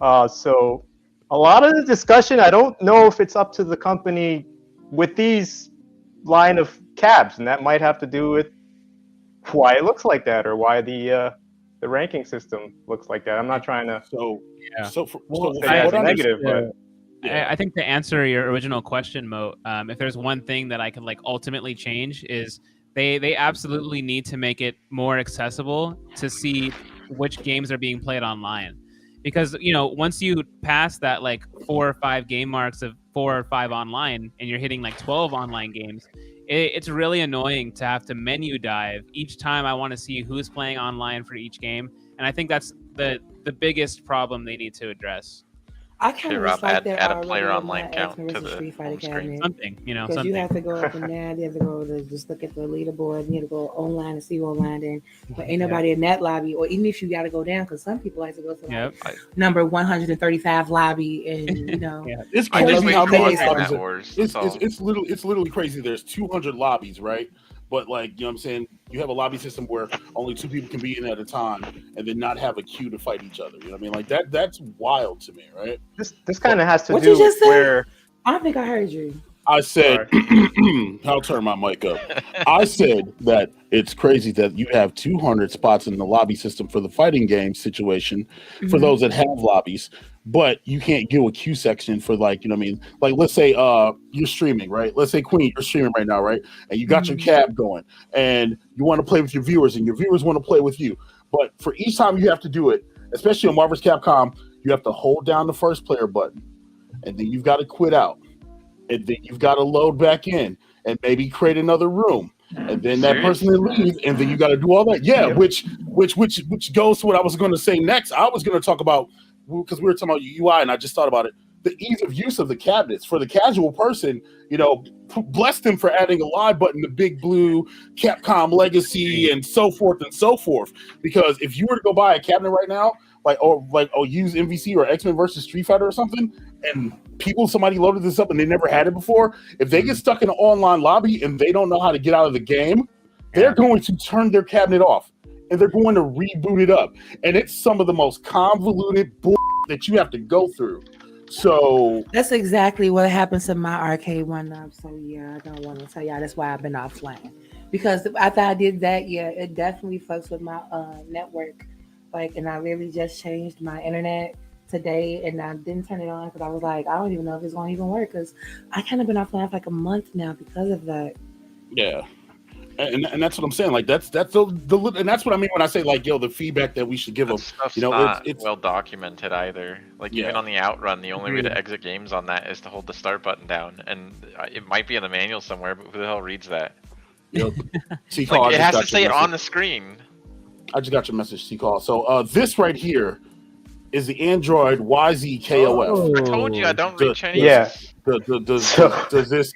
So a lot of the discussion, I don't know if it's up to the company with these line of cabs, and that might have to do with why it looks like that or why the ranking system looks like that. I'm not trying to So Yeah. so for, say so that's what I negative, understand- but I think to answer your original question, Mo, if there's one thing that I could like ultimately change is they absolutely need to make it more accessible to see which games are being played online. Because once you pass that like 4 or 5 game marks of 4 or 5 online and you're hitting like 12 online games, it's really annoying to have to menu dive each time I want to see who's playing online for each game. And I think that's the biggest problem they need to address. I kind of Rob, wish like add a player online count to the Street Fighter home screen. cabinet. Something, Because something. you have to go up and down, you have to go to just look at the leaderboard, you have to go online and see who online then. But ain't nobody in that lobby, or even if you got to go down, because some people like to go to Yep. number 135 lobby, and Yeah. It's I just crazy wait how for many Arcade lobbies Net are- Wars. it's, so- it's literally crazy. There's 200 lobbies, right? But like, you know what I'm saying? You have a lobby system where only 2 people can be in at a time and then not have a queue to fight each other. You know what I mean? Like that's wild to me, right? this kind of has to What do you just said? where I don't think I heard you. I said, I'll turn my mic up. I said that it's crazy that you have 200 spots in the lobby system for the fighting game situation for Mhm. those that have lobbies, but you can't do a queue section for like, you know what I mean? Like, let's say you're streaming, right? Let's say Queen, you're streaming right now, right? And you got your cab going and you want to play with your viewers and your viewers want to play with you. But for each time you have to do it, especially on Marvel's Capcom, you have to hold down the first player button and then you've got to quit out. And then you've got to load back in and maybe create another room. And then that person will leave, and then you got to do all that. Yeah, which goes to what I was going to say next. I was going to talk about, because we were talking about UI, and I just thought about it, the ease of use of the cabinets. For the casual person, bless them for adding a live button to Big Blue, Capcom Legacy, and so forth and so forth. Because if you were to go buy a cabinet right now, use MVC or X-Men versus Street Fighter or something, and somebody loaded this up and they never had it before, if they get stuck in an online lobby and they don't know how to get out of the game, they're going to turn their cabinet off and they're going to reboot it up. And it's some of the most convoluted bull that you have to go through. So That's exactly what happens to my Arcade1Up. So yeah, I don't want to tell y'all. That's why I've been offline. Because after I did that, yeah, it definitely fucks with my network. And I really just changed my internet today, and I didn't turn it on because I was like, I don't even know if it's going to even work, because I kind of been offline for like a month now because of that. yeah. And that's what I'm saying. Like that's the and that's what I mean when I say like, yo, the feedback that we should give them. Stuff's You know, not it's well documented either. Like even on the Outrun, the only way to exit games on that is to hold the start button down, and it might be in the manual somewhere, but who the hell reads that? you know, see, Like, it has to say it message. on the screen. I just got your message, C-Call. So this right here is the Android YZKOF. I told you I don't read Chinese. Yeah. Does this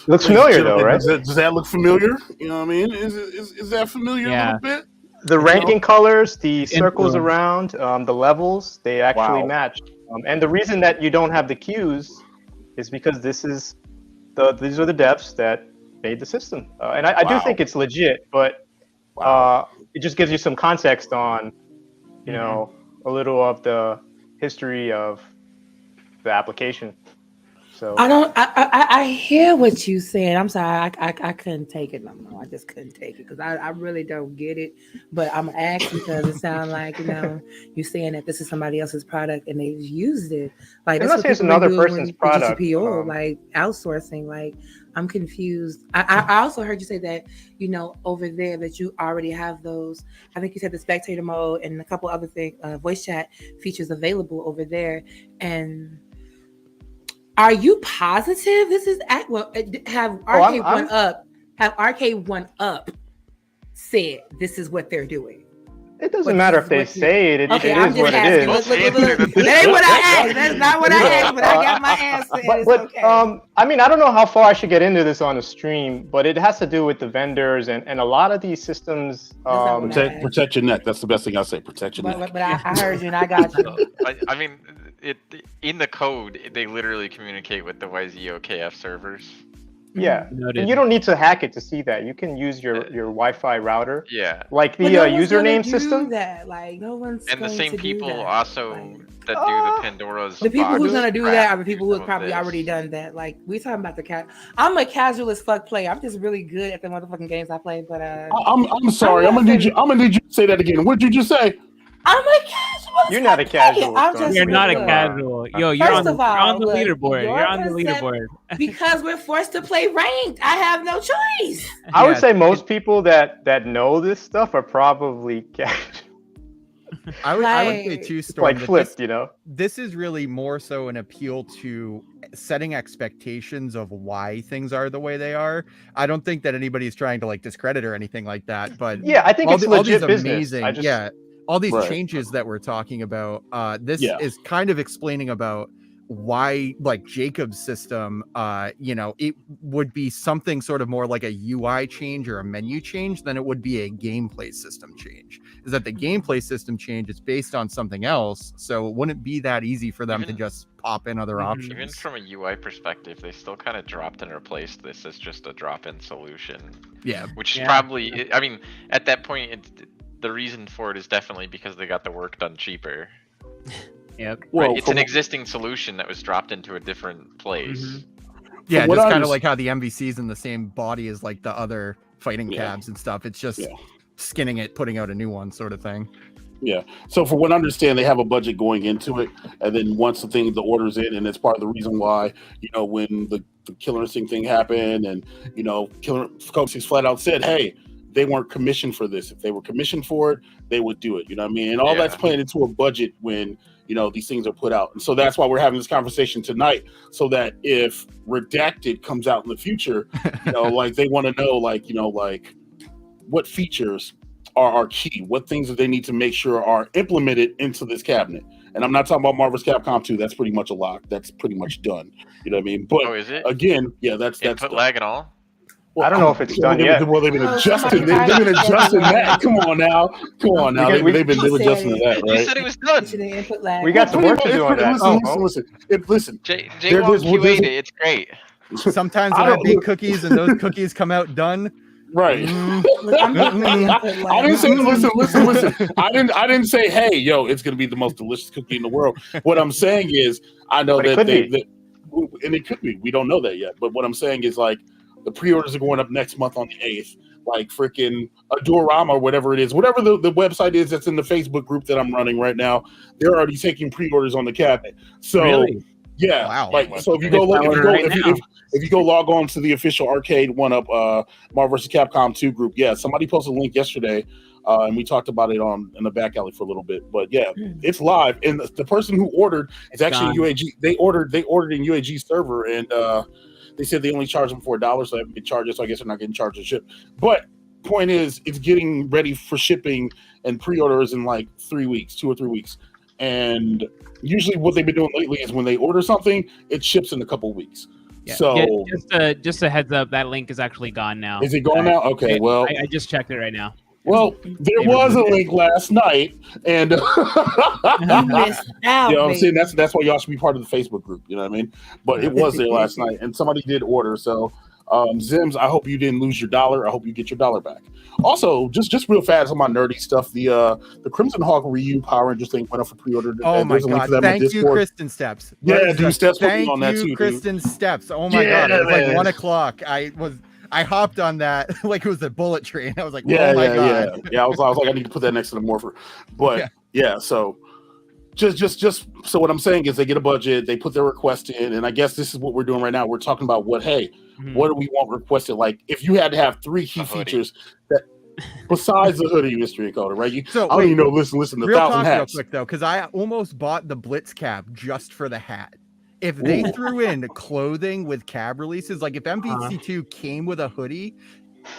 Looks familiar though, right? Does that look familiar? You know what I mean? Is that familiar a little bit? The ranking colors, the circles around, the levels, they actually Wow. match. And the reason that you don't have the cues is because these are the devs that made the system. And I do think it's legit, but it just gives you some context on, you know, a little of the history of the application. So I hear what you saying. I'm sorry, I couldn't take it no more. I just couldn't take it because I really don't get it. But I'm asking because it sounds like, you know, you're saying that this is somebody else's product and they've used it. Like that's what it's people another do when person's you do product. GPO, like outsourcing. Like I'm confused. I also heard you say that, you know, over there that you already have those. I think you said the spectator mode and a couple other things, voice chat features available over there. And are you positive this is have Arcade1Up said this is what they're doing? it doesn't matter if they say it. Okay, It I'm is just what asking. it is. Look. That ain't what I asked. That's not what I asked, but I got my answer. And it's But okay. I mean, I don't know how far I should get into this on the stream, but it has to do with the vendors and a lot of these systems. not what Protect your neck. That's the best thing I say. Protect your neck. But I heard you and I got you. I mean, in the code, they literally communicate with the YZOKF servers. Yeah, Noted. and you don't need to hack it to see that. You can use your Wi-Fi router, Yeah, like the But no one's gonna username do system. That. Like no one's and the going same to do people that. also Like, that do the Pandora's the people box who's gonna do crap that are the people who have some of probably this. already done that. Like we talking about the cat. I'm a casual as fuck player. I'm just really good at the motherfucking games I play. But I'm sorry. I'm gonna need you to say that again. What did you just say? I'm a casual. as You're not fuck a casual, player. I'm son. just You're not a really good. casual. Yo, you're First on of all, the look, leaderboard. your You're on the concept- leaderboard. Because we're forced to play ranked. I have no choice. I would Yeah. say most people that know this stuff are probably I would say Like- too, Storm. like that flipped, you know. this is really more so an appeal to setting expectations of why things are the way they are. I don't think that anybody's trying to like discredit or anything like that, but Yeah, I think all it's the- all legit these business. amazing, I just, yeah, all these Right. changes that we're talking about. This Yeah. is kind of explaining about why, like Jacob's system, you know, it would be something sort of more like a UI change or a menu change than it would be a gameplay system change. Is that the gameplay system change is based on something else, so it wouldn't be that easy for them to Even- just pop in other Mhm. options. Even from a UI perspective, they still kind of dropped and replaced this as just a drop-in solution, Yeah, which Yeah. probably, I mean, at that point, the reason for it is definitely because they got the work done cheaper. Yep. Well, Right? It's from- an existing solution that was dropped into a different place. Mhm. yeah, what just I kind of was- like how the MVC's in the same body as like the other fighting Yeah. cabs and stuff. It's just Yeah. skinning it, putting out a new one, sort of thing. Yeah. So for what I understand, they have a budget going into it, and then once the order's in, and it's part of the reason why, you know, when the Killer Instinct thing happened, and you know, Coaches flat out said, hey, they weren't commissioned for this. If they were commissioned for it, they would do it. You know what I mean? And all Yeah. that's planned into a budget when, you know, these things are put out. And so that's why we're having this conversation tonight, so that if Redacted comes out in the future, you know, like they want to know, like, you know, like what features are key, what things that they need to make sure are implemented into this cabinet. And I'm not talking about Marvel's Capcom 2. That's pretty much a lock. That's pretty much done. You know what I mean? But Oh, is it? again, yeah, that's Input done. lag and all? Well, I don't know if it's done yet. Well, they've been Oh, adjusting. somebody They've been tried to- adjusting that. Come on now. They've been He adjusting said that, You right? said it was done. It's an input lag. We got some work to do on that. Listen. Listen. Jay There- won't there's- QA it. It's great. Sometimes I when I don't- bake cookies and those cookies come out done, Right. Look, I'm not really input lag. I didn't say listen. I didn't say, hey, yo, it's gonna be the most delicious cookie in the world. What I'm saying is, I know But it that could they, be. and it could be. We don't know that yet. But what I'm saying is, like, the pre-orders are going up next month on the 8th. Like freaking Adorama or whatever it is, whatever the website is that's in the Facebook group that I'm running right now, they're already taking pre-orders on the cabinet. So Really? Yeah, Wow. like so if you go if you go log on to the official Arcade1Up Marvel vs. Capcom 2 group, yeah, somebody posted a link yesterday, and we talked about it in the back alley for a little bit. But yeah, it's live, and the person who ordered is actually UAG. They ordered in UAG server, and they said they only charge them for $1, so they haven't been charged. So I guess they're not getting charged to ship. But point is, it's getting ready for shipping and pre-orders in like 3 weeks, 2 or 3 weeks, and usually what they've been doing lately is when they order something, it ships in a couple of weeks. Yeah. So just a heads up, that link is actually gone now. Is it gone now? Okay, well, I just checked it right now. Well, there was a link last night, and You missed out, you know what I'm saying? baby. That's why y'all should be part of the Facebook group. You know what I mean? But it was there last night, and somebody did order. So, Zims, I hope you didn't lose your $1. I hope you get your $1 back. Also, just real fast on my nerdy stuff, the Crimson Hawk Ryu Power Rangers thing went up for pre-order. Oh my There's a link god! to that on Thank you, Discord. Kristen Steps. Yeah, dude, Steps put me Thank on that you, too, dude. Kristen Steps. Oh my Yeah, god! It was like man. 1 o'clock. I hopped on that like it was a bullet train. I was like, Yeah, oh my god. yeah. I was like, I need to put that next to the Morpher. But yeah, so just so what I'm saying is they get a budget, they put their request in, and I guess this is what we're doing right now. We're talking about what do we want requested? Like if you had to have 3 key features that besides the hoodie mystery encoder, right? I don't even know. Listen, the real 1,000 talk hats. real quick though, because I almost bought the Blitz cap just for the hat. If they threw in clothing with cab releases, like if MVC2 came with a hoodie,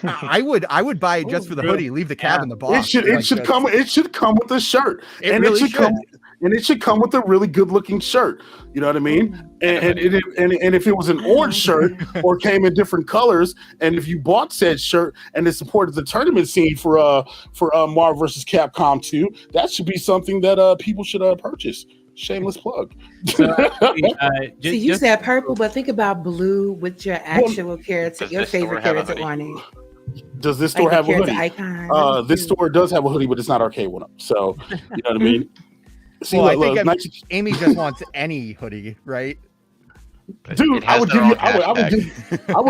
I would buy it just for the hoodie. Leave the cab in the box. It should come with the shirt, It should come with a really good looking shirt. You know what I mean? And if it was an orange shirt or came in different colors, and if you bought said shirt and it supported the tournament scene for Marvel vs. Capcom 2, that should be something that people should purchase. Shameless plug. So you said purple, but think about blue with your actual character, your favorite character on it. Does this store have a hoodie? Icon. This store does have a hoodie, but it's not Arcade1Up. So you know what I mean? See, I think Amy just wants any hoodie, right? Dude, I would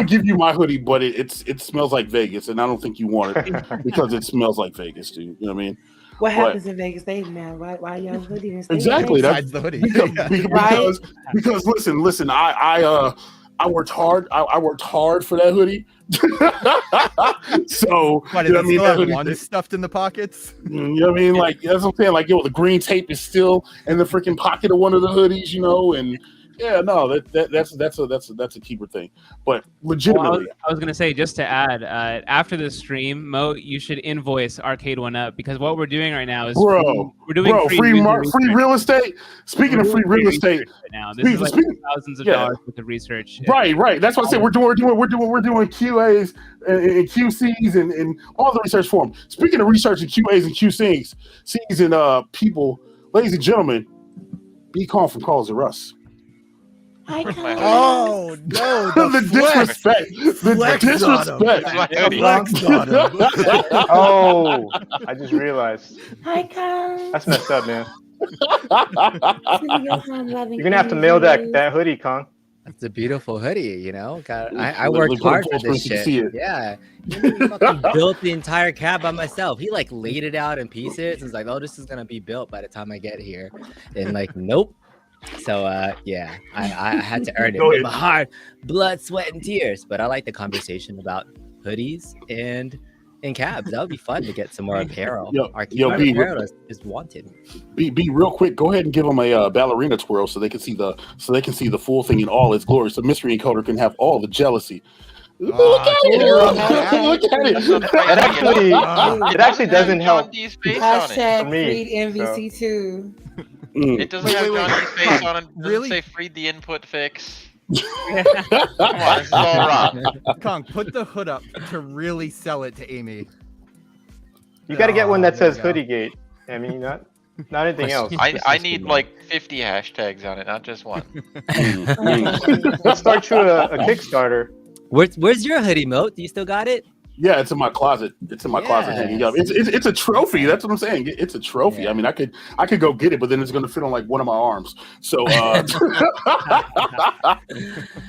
give you my hoodie, but it smells like Vegas, and I don't think you want it because it smells like Vegas, dude. You know what I mean? What happens in Vegas? Man, why y'all hoodie? Exactly. That's the hoodie. because listen. I worked hard. I worked hard for that hoodie. So what, you know what I mean? That hoodie one stuffed in the pockets. You know what I mean? Like that's what I'm saying. Like the green tape is still in the freaking pocket of one of the hoodies, you know, and. Yeah, no, that's a keeper thing, but legitimately, I was gonna say just to add, after the stream, Mo, you should invoice Arcade1Up because what we're doing right now is we're doing free real estate. Speaking of free real estate, right now this is like thousands of dollars worth of research. Right. That's what I said. We're doing QAs and QCs and all the research for them. Speaking of research and QAs and QCs, and people, ladies and gentlemen, be calm from Calls of Russ. Oh no! The disrespect! The disrespect! Oh, I just realized. Hi, Kong. That's messed up, man. You're gonna have to mail that hoodie, Kong. That's a beautiful hoodie, you know. I worked hard for this shit. Yeah, he fucking built the entire cab by myself. He like laid it out in pieces. And was like, "Oh, this is gonna be built by the time I get here," and like, nope. So yeah, I had to earn it with my hard blood, sweat, and tears. But I like the conversation about hoodies and cabs. That would be fun to get some more apparel. Apparel is wanted. Be real quick. Go ahead and give them a ballerina twirl so they can see the full thing in all its glory. So Mystery Encoder can have all the jealousy. Look at it. It actually doesn't help. Hashtag freed MVC2. It doesn't have Johnny's face on it. It doesn't say freed the input fix. Come on, this is all wrong. Kong, put the hood up to really sell it to Amy. You got to get one that says Hoodie Gate. I mean, not anything else. I need like 50 hashtags on it, not just one. Let's start you a Kickstarter. Where's your hoodie, Moat? Do you still got it? Yeah, it's in my closet. It's in my closet hanging up. It's a trophy. That's what I'm saying. It's a trophy. I mean, I could go get it, but then it's going to fit on like one of my arms. So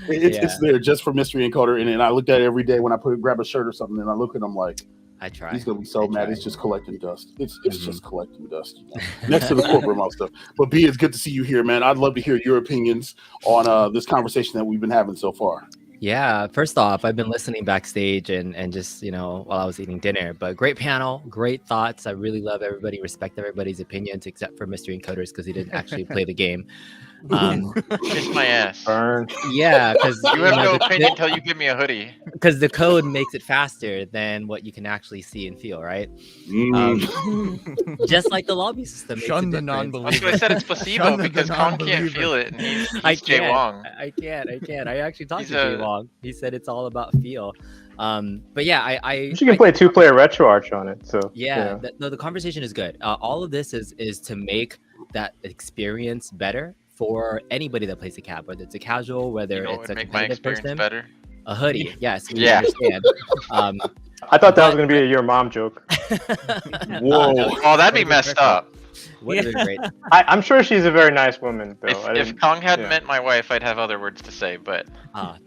it's there just for Mystery Encoder. And I looked at it every day when I grab a shirt or something, and I look at them like, I try. He's gonna be so mad. It's just collecting dust. It's just collecting dust. You know? Next to the corporate mouth stuff. But B, it's good to see you here, man. I'd love to hear your opinions on this conversation that we've been having so far. Yeah, first off, I've been listening backstage and just, while I was eating dinner. But great panel, great thoughts. I really love everybody, respect everybody's opinions, except for Mystery Encoders because he didn't actually play the game. Kiss my ass. Burn. Yeah, because you have no opinion until you give me a hoodie. Because the code makes it faster than what you can actually see and feel, right? Just like the lobby system. Shun the non-believers. That's what I said. It's placebo because Kong can't feel it. And he's Jay Wong. I can't. I actually talked to Jay Wong. He said it's all about feel. But yeah, you can play 2-player retro arch on it. So yeah, the conversation is good. All of this is to make that experience better for anybody that plays the cab, whether it's a casual, whether it's a competitive person. Better? A hoodie, yes. Yeah. Understand. I thought that was going to be a your mom joke. Whoa. Oh, that'd be messed up. Would have been great. I'm sure she's a very nice woman, though. If Kong hadn't met my wife, I'd have other words to say, but...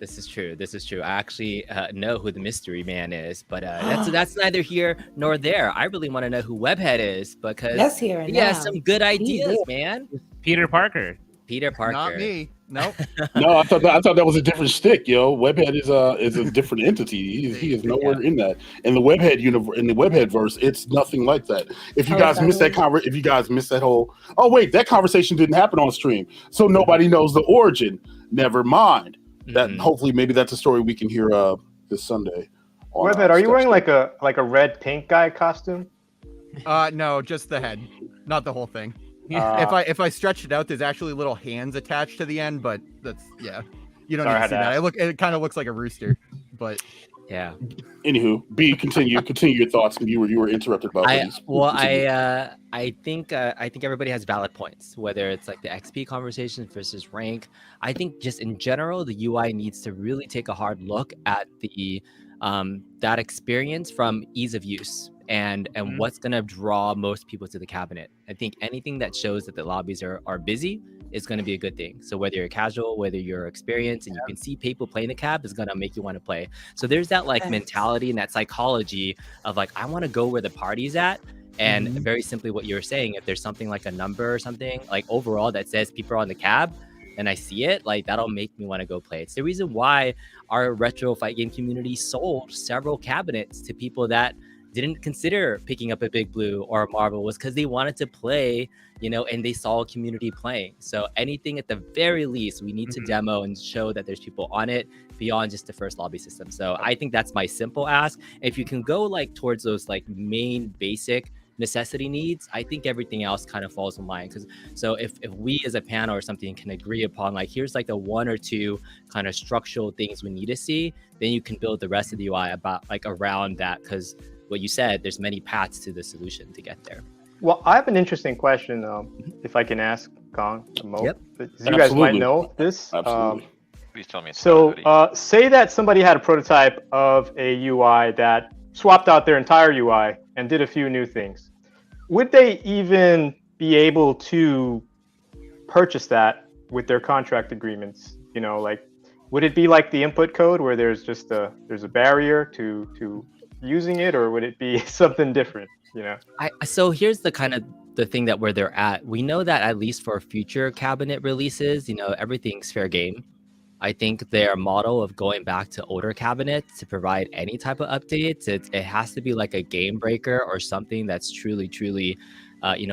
This is true. I actually know who the mystery man is, but that's neither here nor there. I really want to know who Webhead is, because that's here and he has some good ideas, man. Peter Parker. Not me. Nope. No, I thought that was a different stick, yo. Webhead is a different entity. He is nowhere in that. In the Webhead universe, in the Webhead verse, it's nothing like that. If you guys missed that whole, that conversation didn't happen on stream, so nobody knows the origin. Never mind. That hopefully maybe that's a story we can hear this Sunday. Webhead, are you wearing like a red pink guy costume? No, just the head, not the whole thing. If I stretch it out, there's actually little hands attached to the end, but that's you don't need to see that. It kind of looks like a rooster, but yeah. Anywho, B, continue your thoughts. You were interrupted about these. I think everybody has valid points, whether it's like the XP conversation versus rank. I think just in general, the UI needs to really take a hard look at the that experience from ease of use and what's going to draw most people to the cabinet. I think anything that shows that the lobbies are busy is going to be a good thing. So whether you're casual, whether you're experienced and you can see people playing the cab, is going to make you want to play. So there's that mentality and that psychology of like, I want to go where the party's at. And very simply what you're saying, if there's something like a number or something like overall that says people are on the cab and I see it, like that'll make me want to go play. It's the reason why our retro fight game community sold several cabinets to people that didn't consider picking up a Big Blue or a Marvel, was because they wanted to play, and they saw a community playing. So anything at the very least, we need to demo and show that there's people on it beyond just the first lobby system. So I think that's my simple ask. If you can go like towards those like main basic necessity needs, I think everything else kind of falls in line. So if we as a panel or something can agree upon like, here's like the one or two kind of structural things we need to see, then you can build the rest of the UI about like around that, because what you said, there's many paths to the solution to get there. Well, I have an interesting question, if I can ask Kong and Mo. Yep. You guys might know this. Absolutely. Please tell me. So say that somebody had a prototype of a UI that swapped out their entire UI and did a few new things. Would they even be able to purchase that with their contract agreements? Like, would it be like the input code where there's just there's a barrier to using it, or would it be something different? So here's the kind of the thing that where they're at. We know that at least for future cabinet releases, everything's fair game. I think their model of going back to older cabinets to provide any type of updates, it has to be like a game breaker or something that's truly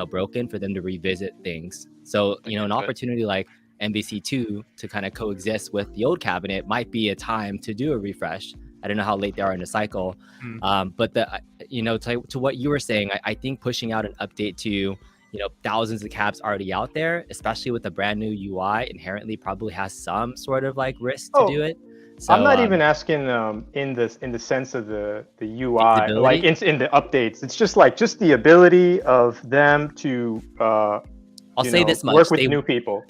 broken for them to revisit things. So an opportunity like MBC2 to kind of coexist with the old cabinet might be a time to do a refresh. I don't know how late they are in the cycle, but to what you were saying, I think pushing out an update to thousands of cabs already out there, especially with a brand new UI, inherently probably has some sort of like risk to do it. So, I'm not even asking in the sense of the UI, like in the updates. It's just the ability of them to I'll say this much. Work with new people.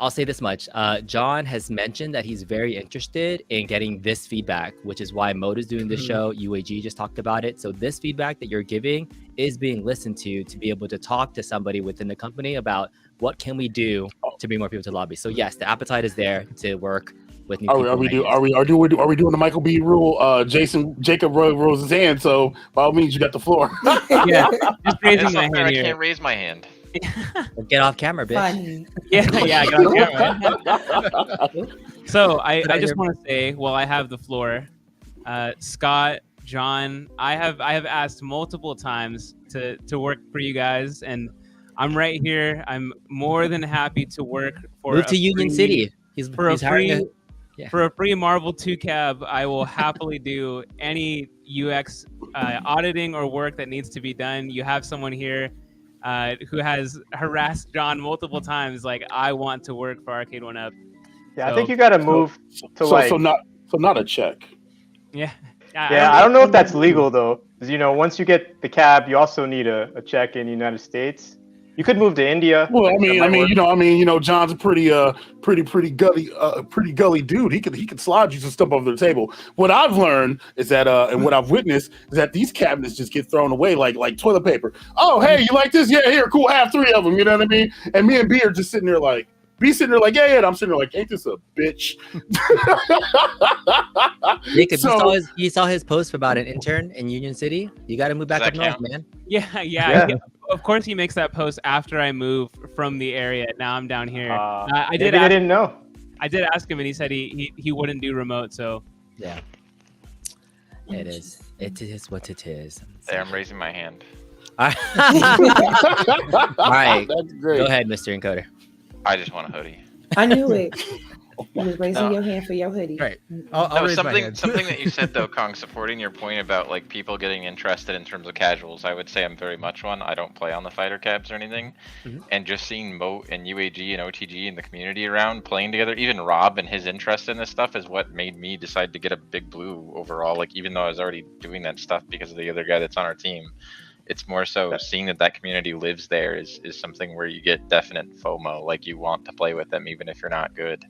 I'll say this much. John has mentioned that he's very interested in getting this feedback, which is why Mode is doing this show. UAG just talked about it. So this feedback that you're giving is being listened to be able to talk to somebody within the company about what can we do to bring more people to the lobby. So yes, the appetite is there to work with new Are people. we doing the Michael B. rule? Jacob rose his hand, so by all means, you got the floor. Yeah, just raising It's my not fair, hand I here. can't raise my hand. Well, get off camera, bitch. Funny. Yeah, I got on camera. So I just want to say, while I have the floor, Scott, John, I have asked multiple times to work for you guys, and I'm right here. I'm more than happy to work for Move to Union City. He's hiring for a free Marvel 2 cab. I will happily do any UX auditing or work that needs to be done. You have someone here who has harassed John multiple times. Like, I want to work for Arcade1Up. Yeah, So- I think you got to move not a check. Yeah. Yeah, I don't know if that's legal though, because once you get the cab, you also need a check in the United States. You could move to India. Well, John's a pretty gully dude. He could slide you some stuff over the table. What I've learned is that, and what I've witnessed is that these cabinets just get thrown away like toilet paper. Oh, hey, you like this? Yeah, here, cool. Have 3 of them. You know what I mean? And me and B are just sitting there like. Yeah, and I'm sitting there like, ain't this a bitch? Jacob, you saw his post about an intern in Union City. You got to move back up north, man. Yeah. Of course, he makes that post after I move from the area. Now I'm down here. I didn't know. I did ask him, and he said he wouldn't do remote. So yeah, it is. It is what it is. There, I'm raising my hand. All right, That's great. go ahead, Mr. Encoder. I just want a hoodie. I knew it. You was raising your hand for your hoodie. Right. I'll raise my hand. Something that you said though, Kong, supporting your point about like people getting interested in terms of casuals. I would say I'm very much one. I don't play on the fighter cabs or anything, and just seeing Moat and UAG and OTG and the community around playing together, even Rob and his interest in this stuff is what made me decide to get a Big Blue overall. Like even though I was already doing that stuff because of the other guy that's on our team. It's more so seeing that community lives there is something where you get definite FOMO, like you want to play with them even if you're not good.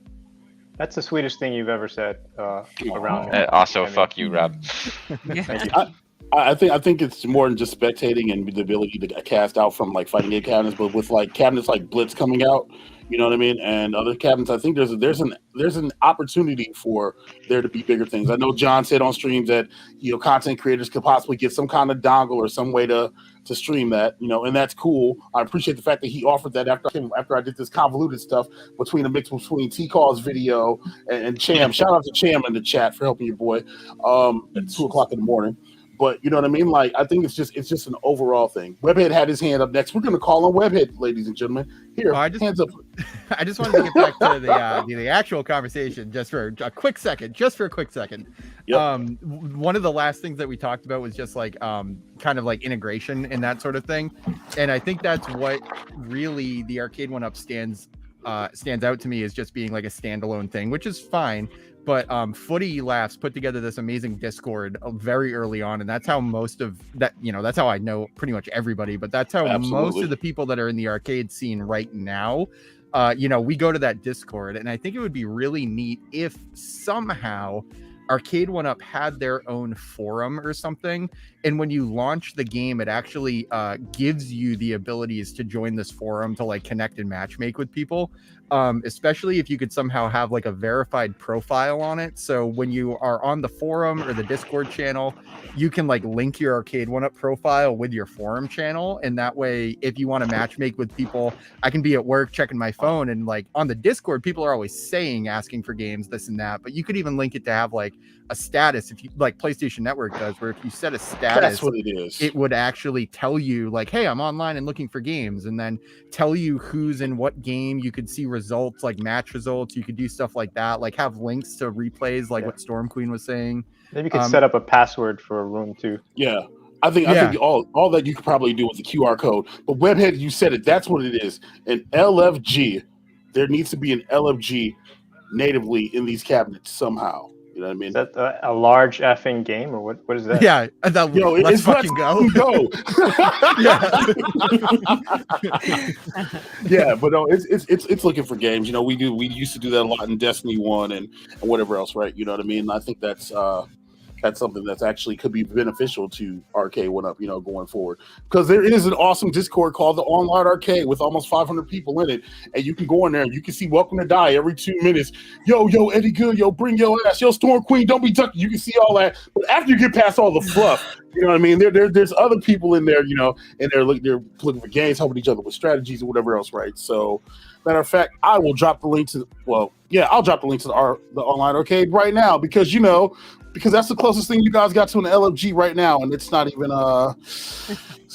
That's the sweetest thing you've ever said around. Also, fuck you, Rob. Thank you. I think it's more than just spectating and the ability to cast out from like fighting game cabinets, but with like cabinets like Blitz coming out, you know what I mean, and other cabinets. I think there's an opportunity for there to be bigger things. I know John said on streams that content creators could possibly get some kind of dongle or some way to stream that, and that's cool. I appreciate the fact that he offered that after I did this convoluted stuff between a mix between T-Call's video and Cham. Shout out to Cham in the chat for helping your boy at 2:00 in the morning. But you know what I mean? Like, I think it's just an overall thing. Webhead had his hand up next. We're going to call on Webhead, ladies and gentlemen. Here, hands up. I just wanted to get back to the actual conversation just for a quick second. Yep. One of the last things that we talked about was just like kind of like integration and that sort of thing. And I think that's what really the Arcade1Up stands out to me, is just being like a standalone thing, which is fine. But Footy Laughs put together this amazing Discord very early on, and that's how most of that, that's how I know pretty much everybody, but that's how most of the people that are in the arcade scene right now, we go to that Discord. And I think it would be really neat if somehow Arcade1Up had their own forum or something, and when you launch the game, it actually gives you the abilities to join this forum to like connect and matchmake with people, especially if you could somehow have like a verified profile on it. So when you are on the forum or the Discord channel, you can like link your Arcade1Up profile with your forum channel, and that way if you want to matchmake with people, I can be at work checking my phone, and like on the Discord people are always asking for games, this and that, but you could even link it to have like a status, if you like PlayStation Network does, where if you set a status, that's what it is. It would actually tell you like, hey, I'm online and looking for games, and then tell you who's in what game. You could see results, like match results. You could do stuff like that, like have links to replays, like what Storm Queen was saying. Maybe you could set up a password for a room too. Yeah. I think all that you could probably do with the QR code. But Webhead, you said it. That's what it is. An LFG. There needs to be an LFG natively in these cabinets somehow. You know what I mean? Is that a large effing game, or what is that? Yeah, let's fucking go. Yeah, but no, it's looking for games. We used to do that a lot in Destiny 1 and whatever else, right? You know what I mean? I think that's that's something that's actually could be beneficial to Arcade1Up, you know, going forward. Because there is an awesome Discord called the Online Arcade with almost 500 people in it, and you can go in there and you can see Welcome to Die every 2 minutes. Yo, Eddie Good, yo, bring your ass, yo, Storm Queen, don't be ducky. You can see all that, but after you get past all the fluff, you know what I mean? There's other people in there, you know, and they're looking for games, helping each other with strategies or whatever else, right? So, matter of fact, I will drop the link to I'll drop the link to the Online Arcade right now because that's the closest thing you guys got to an LFG right now, and it's not even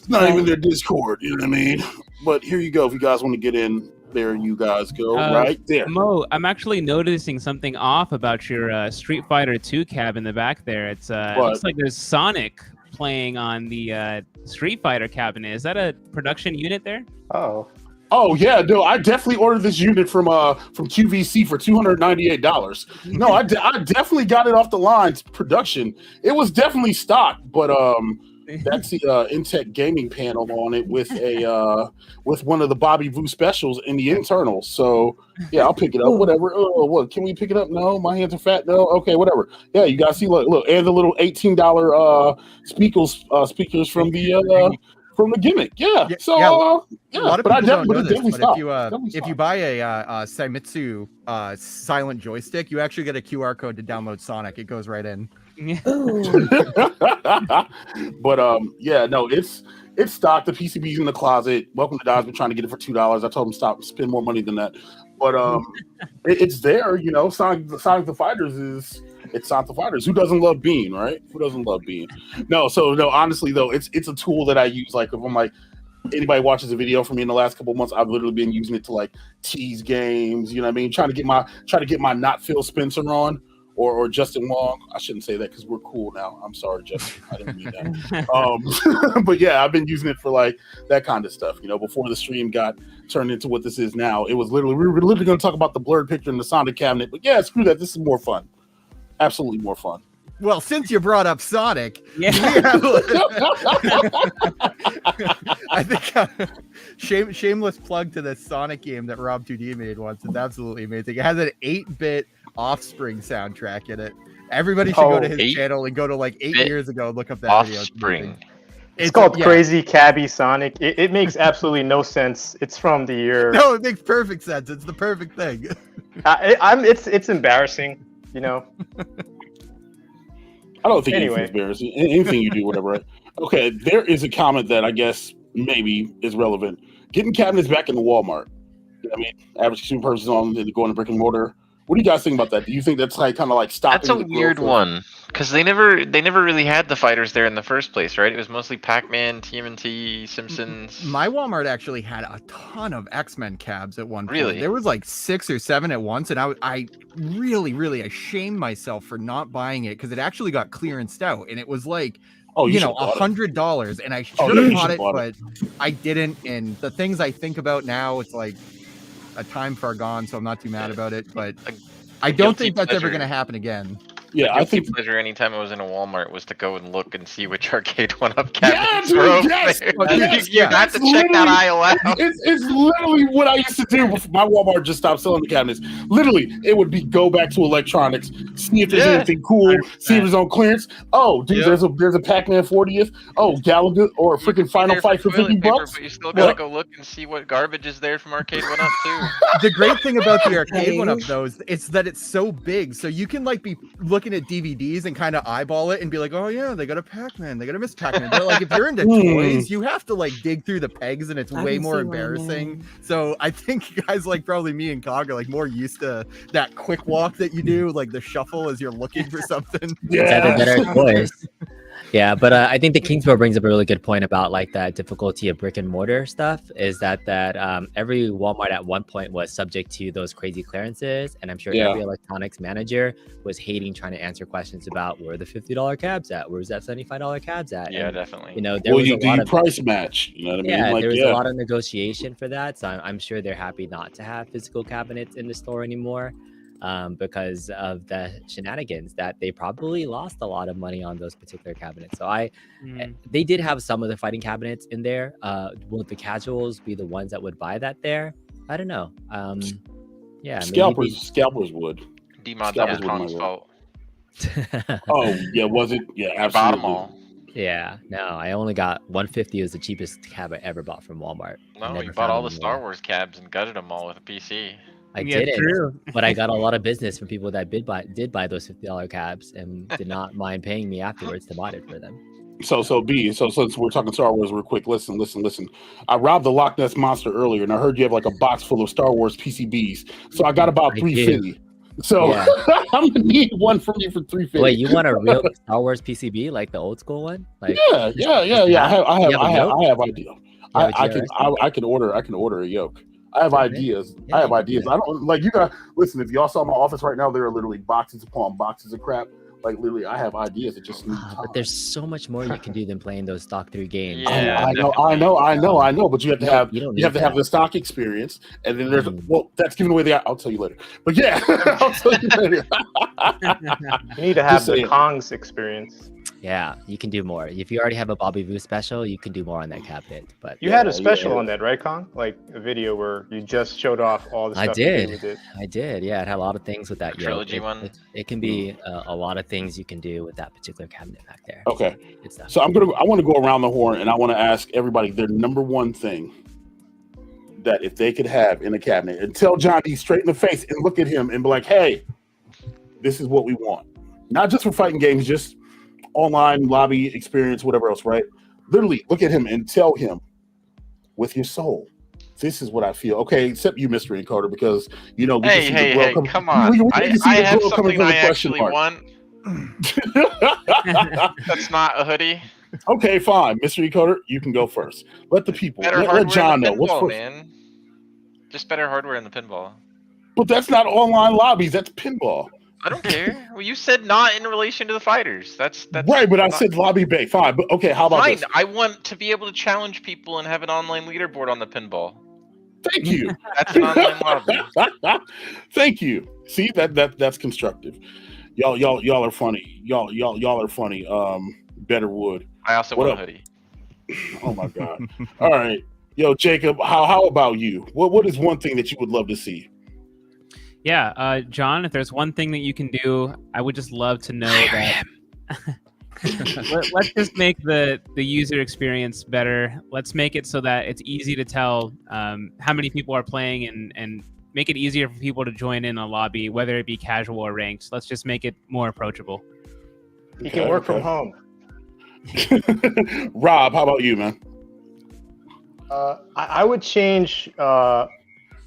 even their Discord, you know what I mean? But here you go. If you guys want to get in there, you guys go right there. Mo, I'm actually noticing something off about your Street Fighter 2 cab in the back there. It looks like there's Sonic playing on the Street Fighter cabinet. Is that a production unit there? Oh yeah, no, I definitely ordered this unit from QVC for $298. No, I definitely got it off the line production. It was definitely stock, but that's the Intech gaming panel on it with one of the Bobby Vu specials in the internal. So yeah, I'll pick it up. Whatever. Oh, what? Can we pick it up? No, my hands are fat. No. Okay, whatever. Yeah, you guys see, look, and the little $18 speakers from the. From the gimmick, yeah. So, a lot of people don't know this, but if you buy a Seimitsu silent joystick, you actually get a QR code to download Sonic. It goes right in. But yeah, no, it's stocked. The PCB's in the closet. Welcome to Dodge. Been trying to get it for $2. I told him spend more money than that. But it's there. You know, Sonic the Fighters it's Sonic the Fighters. Who doesn't love Bean, right? Who doesn't love Bean? No, honestly though, it's a tool that I use. Like if I'm like anybody watches a video from me in the last couple of months, I've literally been using it to like tease games. You know what I mean? Trying to get my not Phil Spencer on or Justin Wong. I shouldn't say that because we're cool now. I'm sorry, Justin. I didn't mean that. But yeah, I've been using it for like that kind of stuff. You know, before the stream got turned into what this is now, it was we were literally going to talk about the blurred picture in the Sonic cabinet. But yeah, screw that. This is more fun. Absolutely more fun. Well, since you brought up Sonic, I think shameless plug to the Sonic game that Rob2D made once. It's absolutely amazing. It has an 8-bit Offspring soundtrack in it. Everybody should go to his channel and go to like 8 years ago and look up that Offspring. video. It's called Crazy Cabby Sonic. It makes absolutely no sense. It's from the year. No, it makes perfect sense. It's the perfect thing. It's embarrassing. You know, I don't think anything's embarrassing. Anything you do, whatever. Right? Okay, there is a comment that I guess maybe is relevant. Getting cabinets back in the Walmart. You know what I mean, average consumer purchases on going to brick and mortar. What do you guys think about that? Do you think that's like kind of like stopping? That's a weird one because they never really had the fighters there in the first place, right? It was mostly Pac-Man, TMNT, Simpsons. My Walmart actually had a ton of X-Men cabs at one point. Really? There was like 6 or 7 at once, and I really ashamed myself for not buying it because it actually got clearanced out, and it was like $100, and I should have bought it, but I didn't. And the things I think about now, it's like a time far gone, so I'm not too mad about it, but I don't think that's ever going to happen again. Yeah, I think pleasure anytime I was in a Walmart was to go and look and see which Arcade1Up cabinets were over there. You got to check that aisle out. It's literally what I used to do before my Walmart just stopped selling the cabinets. Literally, it would be go back to electronics, see if there's anything cool, see if it's on clearance. Oh, dude, there's a Pac-Man 40th. Oh, Galaga or freaking Final Fight for $50. But you still gotta go look and see what garbage is there from Arcade1Up too. The great thing about the Arcade1Up though is that it's so big, so you can like be looking at DVDs and kind of eyeball it and be like, oh yeah, they got a Pac-Man, they got a Miss Pac-Man. But like if you're into toys, you have to like dig through the pegs, and it's way more embarrassing. So I think guys like probably me and Cog are like more used to that quick walk that you do, like the shuffle as you're looking for something. Yeah, better toys. Yeah, but I think the Kingsborough brings up a really good point about like that difficulty of brick and mortar stuff. Is that every Walmart at one point was subject to those crazy clearances, and I'm sure every electronics manager was hating trying to answer questions about where the $50 cabs at, where's that $75 cabs at. Yeah, and, definitely. You know, there was a lot of price match. You know what I mean? Yeah, like, there was a lot of negotiation for that. So I'm sure they're happy not to have physical cabinets in the store anymore. Because of the shenanigans that they probably lost a lot of money on those particular cabinets. So they did have some of the fighting cabinets in there. Would the casuals be the ones that would buy that there? I don't know. Yeah, scalpers would. Demod Kong's fault. Oh yeah, was it? Yeah, I bought them absolutely. all. Yeah, no, I only got 150. It was the cheapest cab I ever bought from Walmart. No, you bought all the Star Wars cabs and gutted them all with a PC. I Yeah, didn't, true. but I got a lot of business from people that did buy those $50 cabs and did not mind paying me afterwards to mod it for them. So since we're talking Star Wars real quick, listen. I robbed the Loch Ness Monster earlier, and I heard you have like a box full of Star Wars PCBs. So I got about 350. So Yeah. I'm gonna need one from you for 350. Wait, you want a real Star Wars PCB, like the old school one? Like, Yeah. I have idea. GRX? I can order a yoke. I have ideas. Yeah, I have you can ideas. do I don't like you guys. Listen, if y'all saw my office right now, there are literally boxes upon boxes of crap. Like literally, I have ideas that just need time. but there's so much more you can do than playing those stock 3 games. Yeah, I know. But you have to have You don't you have need to have that. the stock experience, and then there's well, that's giving away the. I'll tell you later. But yeah, I'll tell you later. You need to have Just the saying. Kong's experience. Yeah, you can do more. If you already have a Bobby Vu special, you can do more on that cabinet. But You had a Yeah, special yeah. on that, right, Kong? Like a video where you just showed off all the I stuff you did did. with it. I did. Yeah, it had a lot of things with that yoke. Trilogy one? It can be a lot of things you can do with that particular cabinet back there. Okay, Good stuff. so I want to go around the horn, and I want to ask everybody their number one thing that if they could have in a cabinet, and tell John D straight in the face and look at him and be like, "Hey, this is what we want." Not just for fighting games, just online lobby experience, whatever else, right? Literally, look at him and tell him with your soul, this is what I feel. Okay, except you, Mr. Encoder, because you know we can see the glow coming- come on. we I can see the have glow coming something from the I question actually mark. want. That's not a hoodie. Okay, fine, Mr. Encoder, you can go first. Let the people, Better let hardware John in know the what's pinball, first. man. Just better hardware in the pinball. But that's not online lobbies. That's pinball. I don't care. Well, you said not in relation to the fighters. That's Right, but I not- said lobby bay. Fine, but okay. How about fine. this? I want to be able to challenge people and have an online leaderboard on the pinball. Thank you. That's an online lobby. Thank you. See that's constructive. Y'all are funny. Y'all are funny. Better wood. I also What want a up? hoodie. Oh my god. All right. Yo, Jacob, how about you? What is one thing that you would love to see? Yeah, John, if there's one thing that you can do, I would just love to know that. Let's just make the user experience better. Let's make it so that it's easy to tell how many people are playing and make it easier for people to join in a lobby, whether it be casual or ranked. Let's just make it more approachable. You can work from home. Rob, how about you, man? I would change the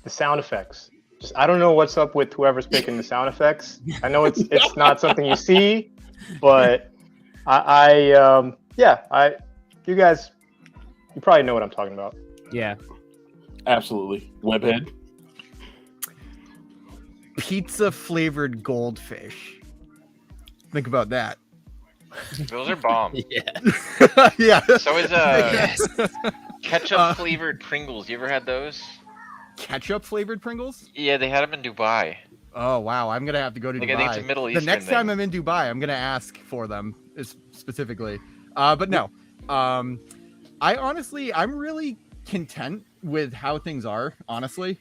sound effects. Just I don't know what's up with whoever's picking the sound effects. I know it's not something you see, but you guys, you probably know what I'm talking about. Yeah. Absolutely. Webhead. Pizza flavored goldfish. Think about that. Those are bomb. Yeah. Yeah. So is ketchup flavored Pringles. You ever had those? Ketchup flavored Pringles? Yeah, they had them in Dubai. Oh wow, I'm gonna have to go to Like, Dubai. I think it's a Middle The Eastern next time thing. I'm in Dubai, I'm gonna ask for them specifically. But no, I'm really content with how things are. Honestly,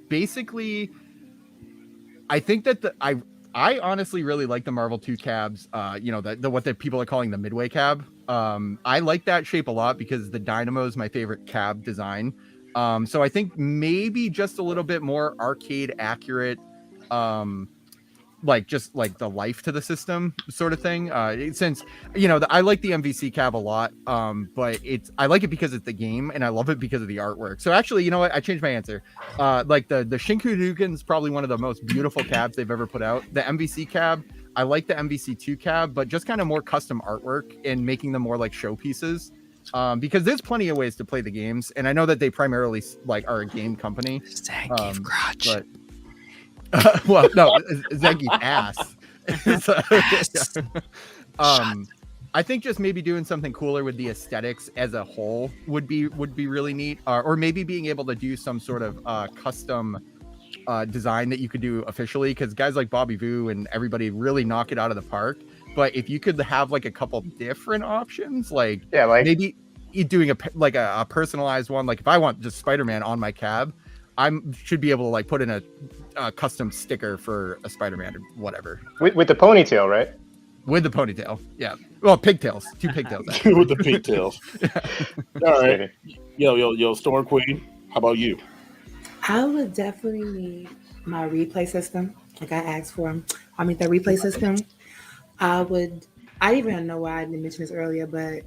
basically, I think that I honestly really like the Marvel 2 cabs. The what the people are calling the Midway cab. I like that shape a lot because the Dynamo is my favorite cab design. So I think maybe just a little bit more arcade accurate, just like the life to the system sort of thing. Since I like the MVC cab a lot, but I like it because it's the game, and I love it because of the artwork. So actually, you know what? I changed my answer. Like the Shinku is probably one of the most beautiful cabs they've ever put out. The MVC cab, I like the MVC2 cab, but just kind of more custom artwork and making them more like showpieces. Because there's plenty of ways to play the games, and I know that they primarily are a game company. Zangief crotch. But well, no, Zangief ass. I think just maybe doing something cooler with the aesthetics as a whole would be really neat, or maybe being able to do some sort of custom design that you could do officially, because guys like Bobby Vu and everybody really knock it out of the park. But if you could have like a couple different options, maybe doing a personalized one, like if I want just Spider-Man on my cab, should be able to like put in a custom sticker for a Spider-Man or whatever. With the ponytail, right? With the ponytail, yeah. Well, pigtails, 2 pigtails. With the pigtails. All right. Yo, Storm Queen. How about you? I would definitely need my replay system, like I asked for. The replay system. I didn't even know why I didn't mention this earlier, but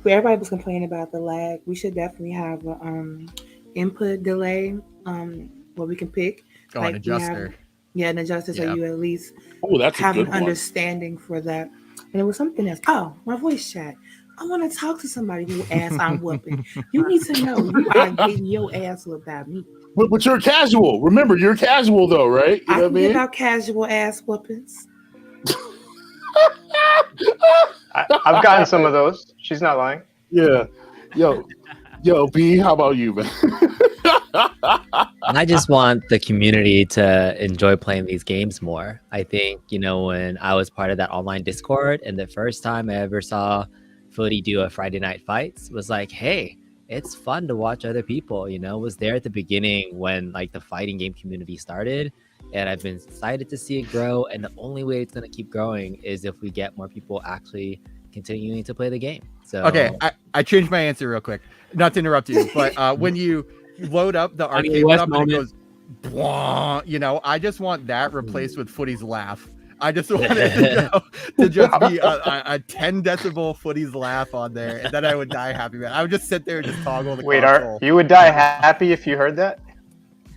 everybody was complaining about the lag. We should definitely have an input delay where we can pick. An adjuster. An adjuster, so you at least that's have an understanding for that. And it was something else. Oh, my voice chat. I want to talk to somebody who ass I'm whooping. You need to know you are getting your ass whooped by me. But you're casual. Remember, you're casual though, right? You know what I mean? Give out casual ass whoopings. I've gotten some of those. She's not lying. Yeah. Yo, B, how about you, man? I just want the community to enjoy playing these games more. I think, when I was part of that online Discord and the first time I ever saw Footy do a Friday Night Fights was like, hey, it's fun to watch other people, was there at the beginning when like the fighting game community started. And I've been excited to see it grow. And the only way it's going to keep growing is if we get more people actually continuing to play the game. So okay, I changed my answer real quick. Not to interrupt you, but when you load up the Arcade1Up and it goes, blah, I just want that replaced with Footy's laugh. I just want it to just be a 10 decibel Footy's laugh on there, and then I would die happy, man. I would just sit there and just toggle the console. You would die happy if you heard that?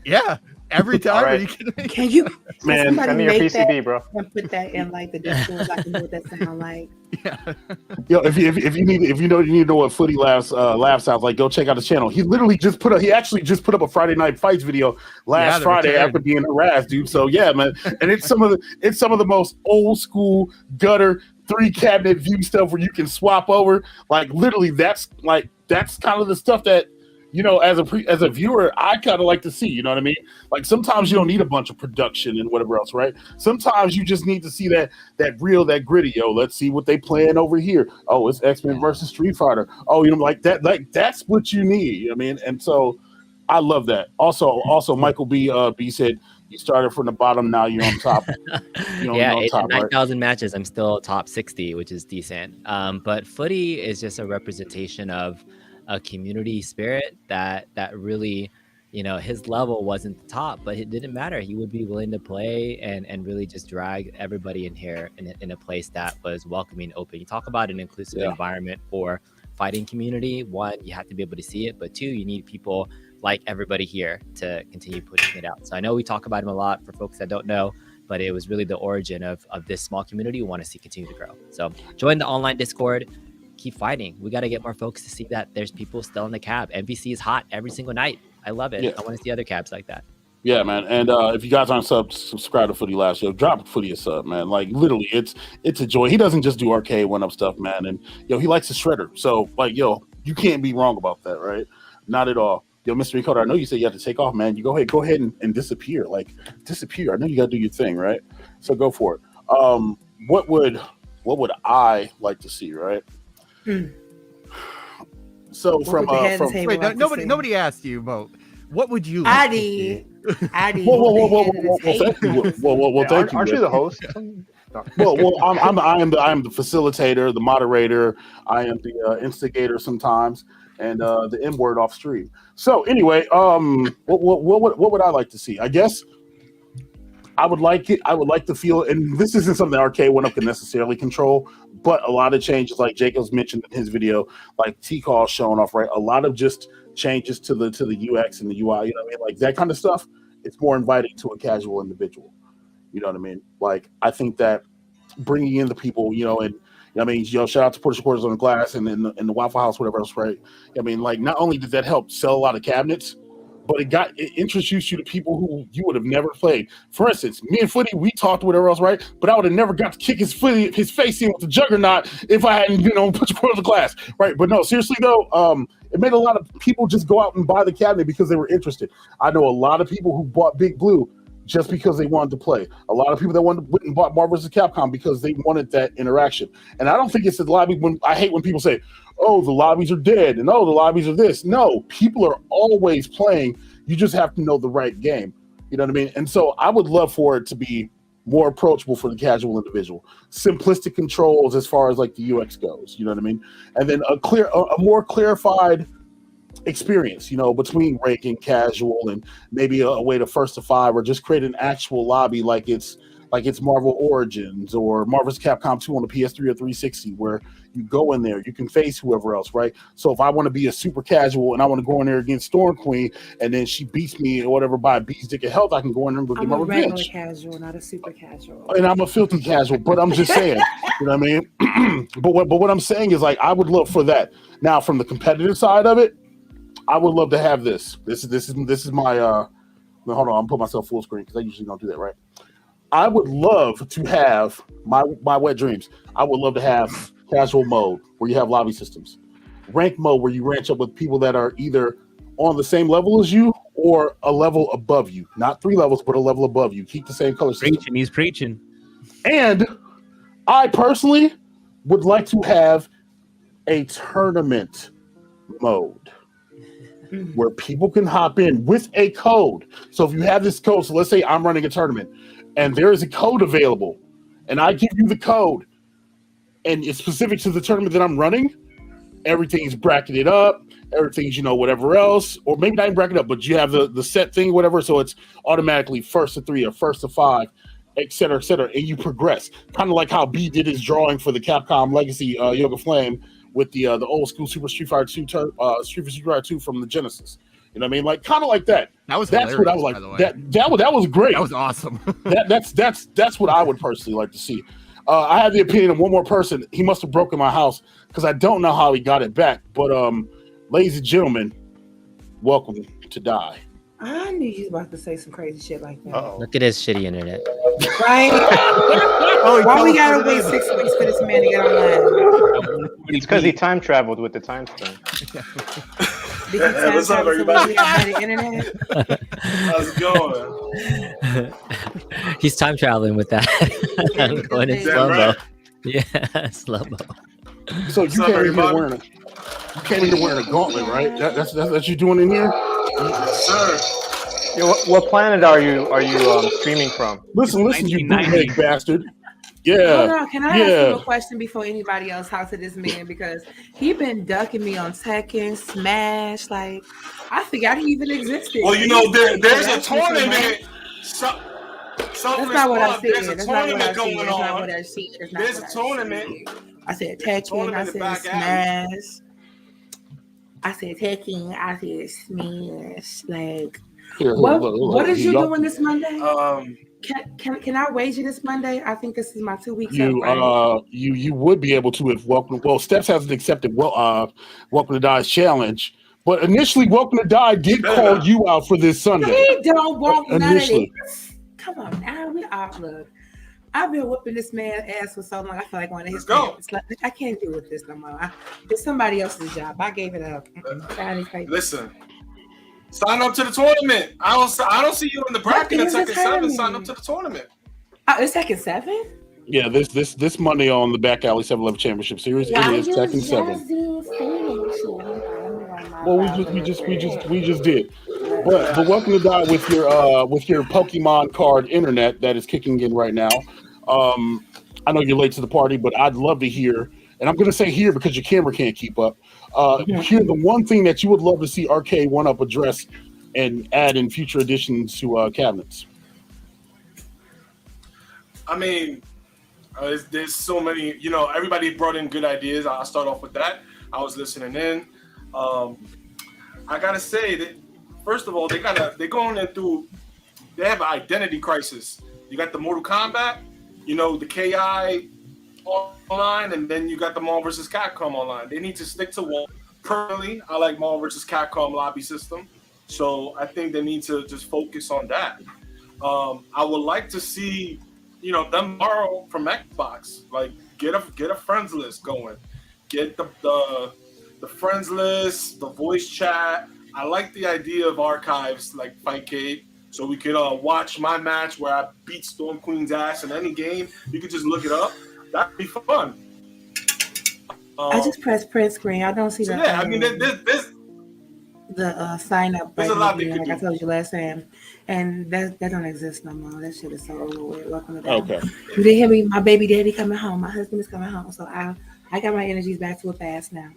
Yeah. Every time. Right. Can you send me your PCB, bro? And put that in like the Discord so I can know what that sound like. Yeah. Yo, if you need to know what Footy laugh sounds like, go check out his channel. He actually just put up a Friday Night Fights video last Friday after being harassed, dude. So yeah, man. And it's some of the most old school gutter 3 cabinet view stuff where you can swap over. Like literally that's kind of the stuff that as a viewer, I kind of like to see, you know what I mean? Like sometimes you don't need a bunch of production and whatever else, right? Sometimes you just need to see that real, that gritty. Yo, let's see what they playing over here. Oh, it's X-Men versus Street Fighter. Oh, like that, like that's what you need. You know what I mean? And so I love that. Also, Michael B said you started from the bottom, now you're on top. In 9,000 matches, I'm still top 60, which is decent. But Footy is just a representation of a community spirit that really, his level wasn't the top, but it didn't matter. He would be willing to play and really just drag everybody in here in a place that was welcoming, open. You talk about an inclusive environment for fighting community. 1, you have to be able to see it, but 2, you need people like everybody here to continue pushing it out. So I know we talk about him a lot for folks that don't know, but it was really the origin of this small community we want to see continue to grow. So join the online Discord. Keep fighting. We got to get more folks to see that there's people still in the cab. MVC is hot every single night. I love it. I want to see other cabs like that. Yeah, man. And if you guys aren't subscribe to Footy Last, drop Footy a sub, man. Like literally, it's a joy. He doesn't just do Arcade1Up stuff, man. And he likes his shredder. So you can't be wrong about that, right? Not at all. Mr. Ricotta, I know you said you have to take off, man. You go ahead and disappear. Like disappear. I know you got to do your thing, right? So go for it. What would I like to see, right? So nobody asked you, Mo. What would you? I did. Whoa! Thank you. Aren't you the host? I am the facilitator, the moderator. I am the instigator sometimes, and the M word off stream. So anyway, what would I like to see? I guess I would like to feel, and this isn't something Arcade1Up can necessarily control, but a lot of changes, like Jacobs mentioned in his video, like T-Call showing off, right? A lot of just changes to the UX and the UI, you know what I mean? Like that kind of stuff, it's more inviting to a casual individual. You know what I mean? Like I think that bringing in the people, shout out to Porter Quarters on the Glass and in the Waffle House, whatever else, right? I mean, like not only did that help sell a lot of cabinets, but it introduced you to people who you would have never played. For instance, me and Footy, we talked whatever else, right? But I would have never got to kick his face in with the Juggernaut if I hadn't, put your the glass, right? But no, seriously though, it made a lot of people just go out and buy the cabinet because they were interested. I know a lot of people who bought Big Blue just because they wanted to play. A lot of people that went and bought Marvel vs. Capcom because they wanted that interaction. And I don't think it's the lobby. I hate when people say, oh, the lobbies are dead, and oh, the lobbies are this. No, people are always playing. You just have to know the right game. You know what I mean? And so I would love for it to be more approachable for the casual individual. Simplistic controls as far as like the UX goes. You know what I mean? And then a more clarified experience, between ranking, casual, and maybe a way to first to 5, or just create an actual lobby like it's Marvel Origins or Marvel's Capcom 2 on the PS3 or 360, where you go in there, you can face whoever else, right? So if I want to be a super casual and I want to go in there against Storm Queen, and then she beats me or whatever by a beat's dick of health, I can go in there and go get my revenge. I'm a regular casual, not a super casual. And I'm a filthy casual, but I'm just saying, you know what I mean? But what I'm saying is, like, I would love for that. Now, from the competitive side of it, I would love to have this. This is my hold on, I'm putting myself full screen because I usually don't do that, right? I would love to have my wet dreams. I would love to have casual mode where you have lobby systems, rank mode where you ranch up with people that are either on the same level as you or a level above you. Not 3 levels, but a level above you. Keep the same color system. He's preaching. And I personally would like to have a tournament mode where people can hop in with a code. So if you have this code, so let's say I'm running a tournament and there is a code available and I give you the code and it's specific to the tournament that I'm running, everything's bracketed up, everything's, whatever else, or maybe not even bracketed up, but you have the set thing, whatever. So it's automatically first to 3 or first to 5, et cetera, and you progress. Kind of like how B did his drawing for the Capcom Legacy Yoga Flame with the old school Super Street Fighter 2 Street Fighter 2 from the Genesis. You know what I mean? Like kind of like that. That's what I was like. That was great. That was awesome. that's what I would personally like to see. I have the opinion of one more person. He must have broken my house because I don't know how he got it back. But ladies and gentlemen, welcome to Die. I knew you was about to say some crazy shit like that. Uh-oh. Look at his shitty internet. Right? Why we gotta wait 6 weeks for this man to get online? It's because he time traveled with the time stone. What's up, everybody? Internet? How's it going? He's time traveling with that. Going in slow mo. Right? Yeah, slow mo. So you came in here wearing a gauntlet, right? That's what you're doing in here? Sir. Yeah, what planet are you streaming from? Listen, you bootleg bastard. Yeah. Hold on, can I ask you a question before anybody else talks to this man? Because he been ducking me on Tekken, Smash. Like, I forgot he even existed. Well, there's a tournament. That's not what I said. There's a tournament going on. There's a tournament. I said Tekken. I said Smash. I said Tekken. I said Smash. Like, what is you doing this Monday? Can I wager this Monday? I think this is my 2 weeks. You would be able to if Welcome. Well, Steps hasn't accepted Welcome to Die's challenge, but initially Welcome to Die did call you out for this Sunday. He don't want none of this. Come on now, we out. Look, I've been whooping this man's ass for so long. I feel like one of his parents. Like, I can't do with this no more. It's somebody else's job. I gave it up. Listen. Sign up to the tournament. I don't see you in the bracket in Tekken 7. Sign up to the tournament. It's Tekken 7? Yeah, this Monday on the Back Alley 7-Eleven Championship Series. It is Tekken 7. Well, we just did. But welcome to Die with your Pokemon card internet that is kicking in right now. I know you're late to the party, but I'd love to hear, and I'm going to say here because your camera can't keep up. Here's the one thing that you would love to see Arcade1Up address and add in future additions to cabinets. I mean, there's so many. Everybody brought in good ideas. I'll start off with that. I was listening in. I gotta say that first of all, they have an identity crisis. You got the Mortal Kombat, the KI online, and then you got the Marvel vs. Capcom online. They need to stick to one. Personally, I like Marvel vs. Capcom lobby system, so I think they need to just focus on that. I would like to see, them borrow from Xbox, like get a friends list going, get the friends list, the voice chat. I like the idea of archives like Fightcade, so we could watch my match where I beat Storm Queen's ass in any game. You could just look it up. That'd be fun. I just pressed print screen. I don't see that. Yeah, I mean, the sign up There's a button lot they again, could like I do. told you last time, and that don't exist no more. That shit is so over with. Welcome to that. Okay. You didn't hear me? My baby daddy coming home. My husband is coming home, so I got my energies back to a fast now.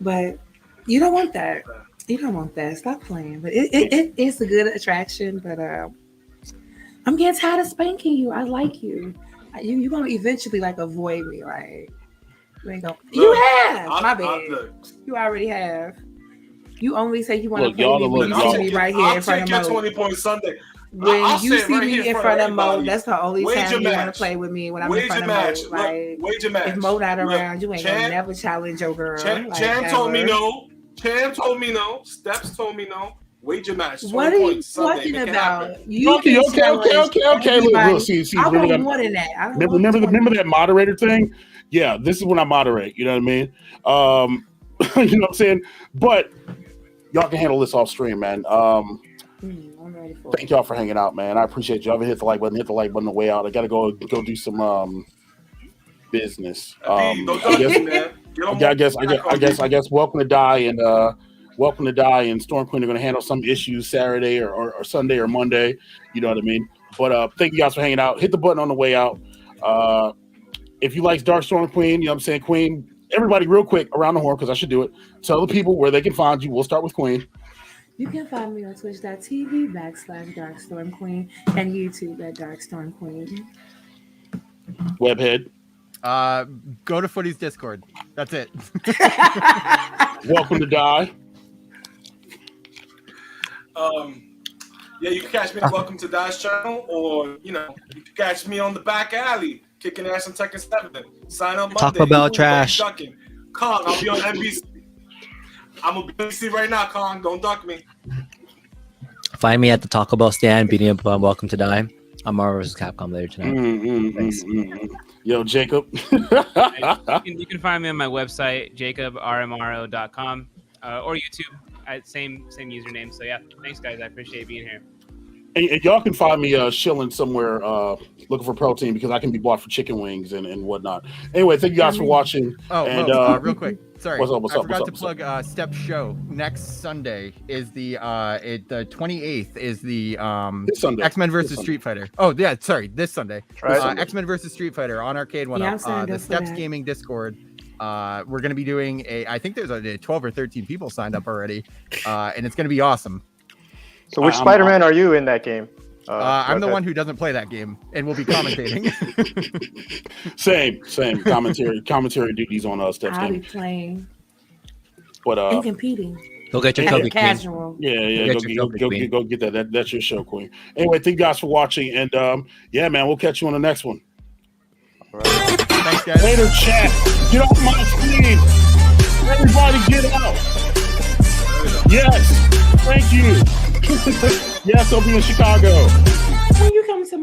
But you don't want that. You don't want that. Stop playing. But it's a good attraction. But I'm getting tired of spanking you. I like you. You gonna eventually like avoid me, right? You ain't gonna. You have. My bad. You already have. You only say you want to play me when you see me right here in front of Mo. I'll take your 20-point Sunday. When you see me in front of Mo, that's the only time you match. Want to play with me when I'm in front of Mo. Like, wager match. If Mo not around, you ain't gonna never challenge your girl. Cham told me no. Cham told me no. Steps told me no. Wager match. What are you talking about? You okay. Look, see, I remember want more than that. Remember that moderator thing? Yeah, this is when I moderate. You know what I mean? You know what I'm saying? But y'all can handle this off stream, man. I'm ready for thank y'all for hanging out, man. I appreciate y'all. Hit the like button. Hit the like button on the way out. I gotta go do some business. I guess Welcome to Die and Storm Queen are going to handle some issues Saturday or Sunday or Monday. You know what I mean? But thank you guys for hanging out. Hit the button on the way out. If you like Dark Storm Queen, you know what I'm saying? Queen, everybody real quick around the horn, because I should do it. Tell the people where they can find you. We'll start with Queen. You can find me on twitch.tv/DarkStormQueen and YouTube at DarkStormQueen. Webhead. Go to Footy's Discord. That's it. Welcome to Die. Yeah, you can catch me on Welcome to Die's channel, or you can catch me on the back alley kicking ass on Tekken 7. Sign up Monday. Talk about trash. Kong, I'll be on NBC. I'm on NBC right now, Kong. Don't duck me. Find me at the Taco Bell stand, beating up on Welcome to Die. I'm Marvel vs. Capcom later tonight. Thanks. Yo, Jacob. You can find me on my website, jacobrmro.com, or YouTube. Same username. So yeah, thanks guys. I appreciate being here. And y'all can find me shilling somewhere looking for protein, because I can be bought for chicken wings and whatnot. Anyway, thank you guys for watching. Oh, and, real quick. Sorry, I forgot to plug Step's show. Next Sunday is the 28th is the X-Men versus Street Fighter. Oh yeah, sorry, this Sunday. X-Men versus Street Fighter on Arcade1Up. The Steps Gaming Discord. We're going to be doing I think there's 12 or 13 people signed up already, and it's going to be awesome. So which Spider-Man are you in that game? I'm the one who doesn't play that game and will be commentating. Same commentary duties on Steps I'll Gaming. be playing. But and competing. Go get your Kobe casual. Yeah. Go get that. That's your show, Queen. Anyway, thank you guys for watching, and yeah, man, we'll catch you on the next one. All right. Thanks, guys. Later, chat. Get off my screen. Everybody, get out. Yes. Thank you. Yes, I'll be in Chicago. When you come to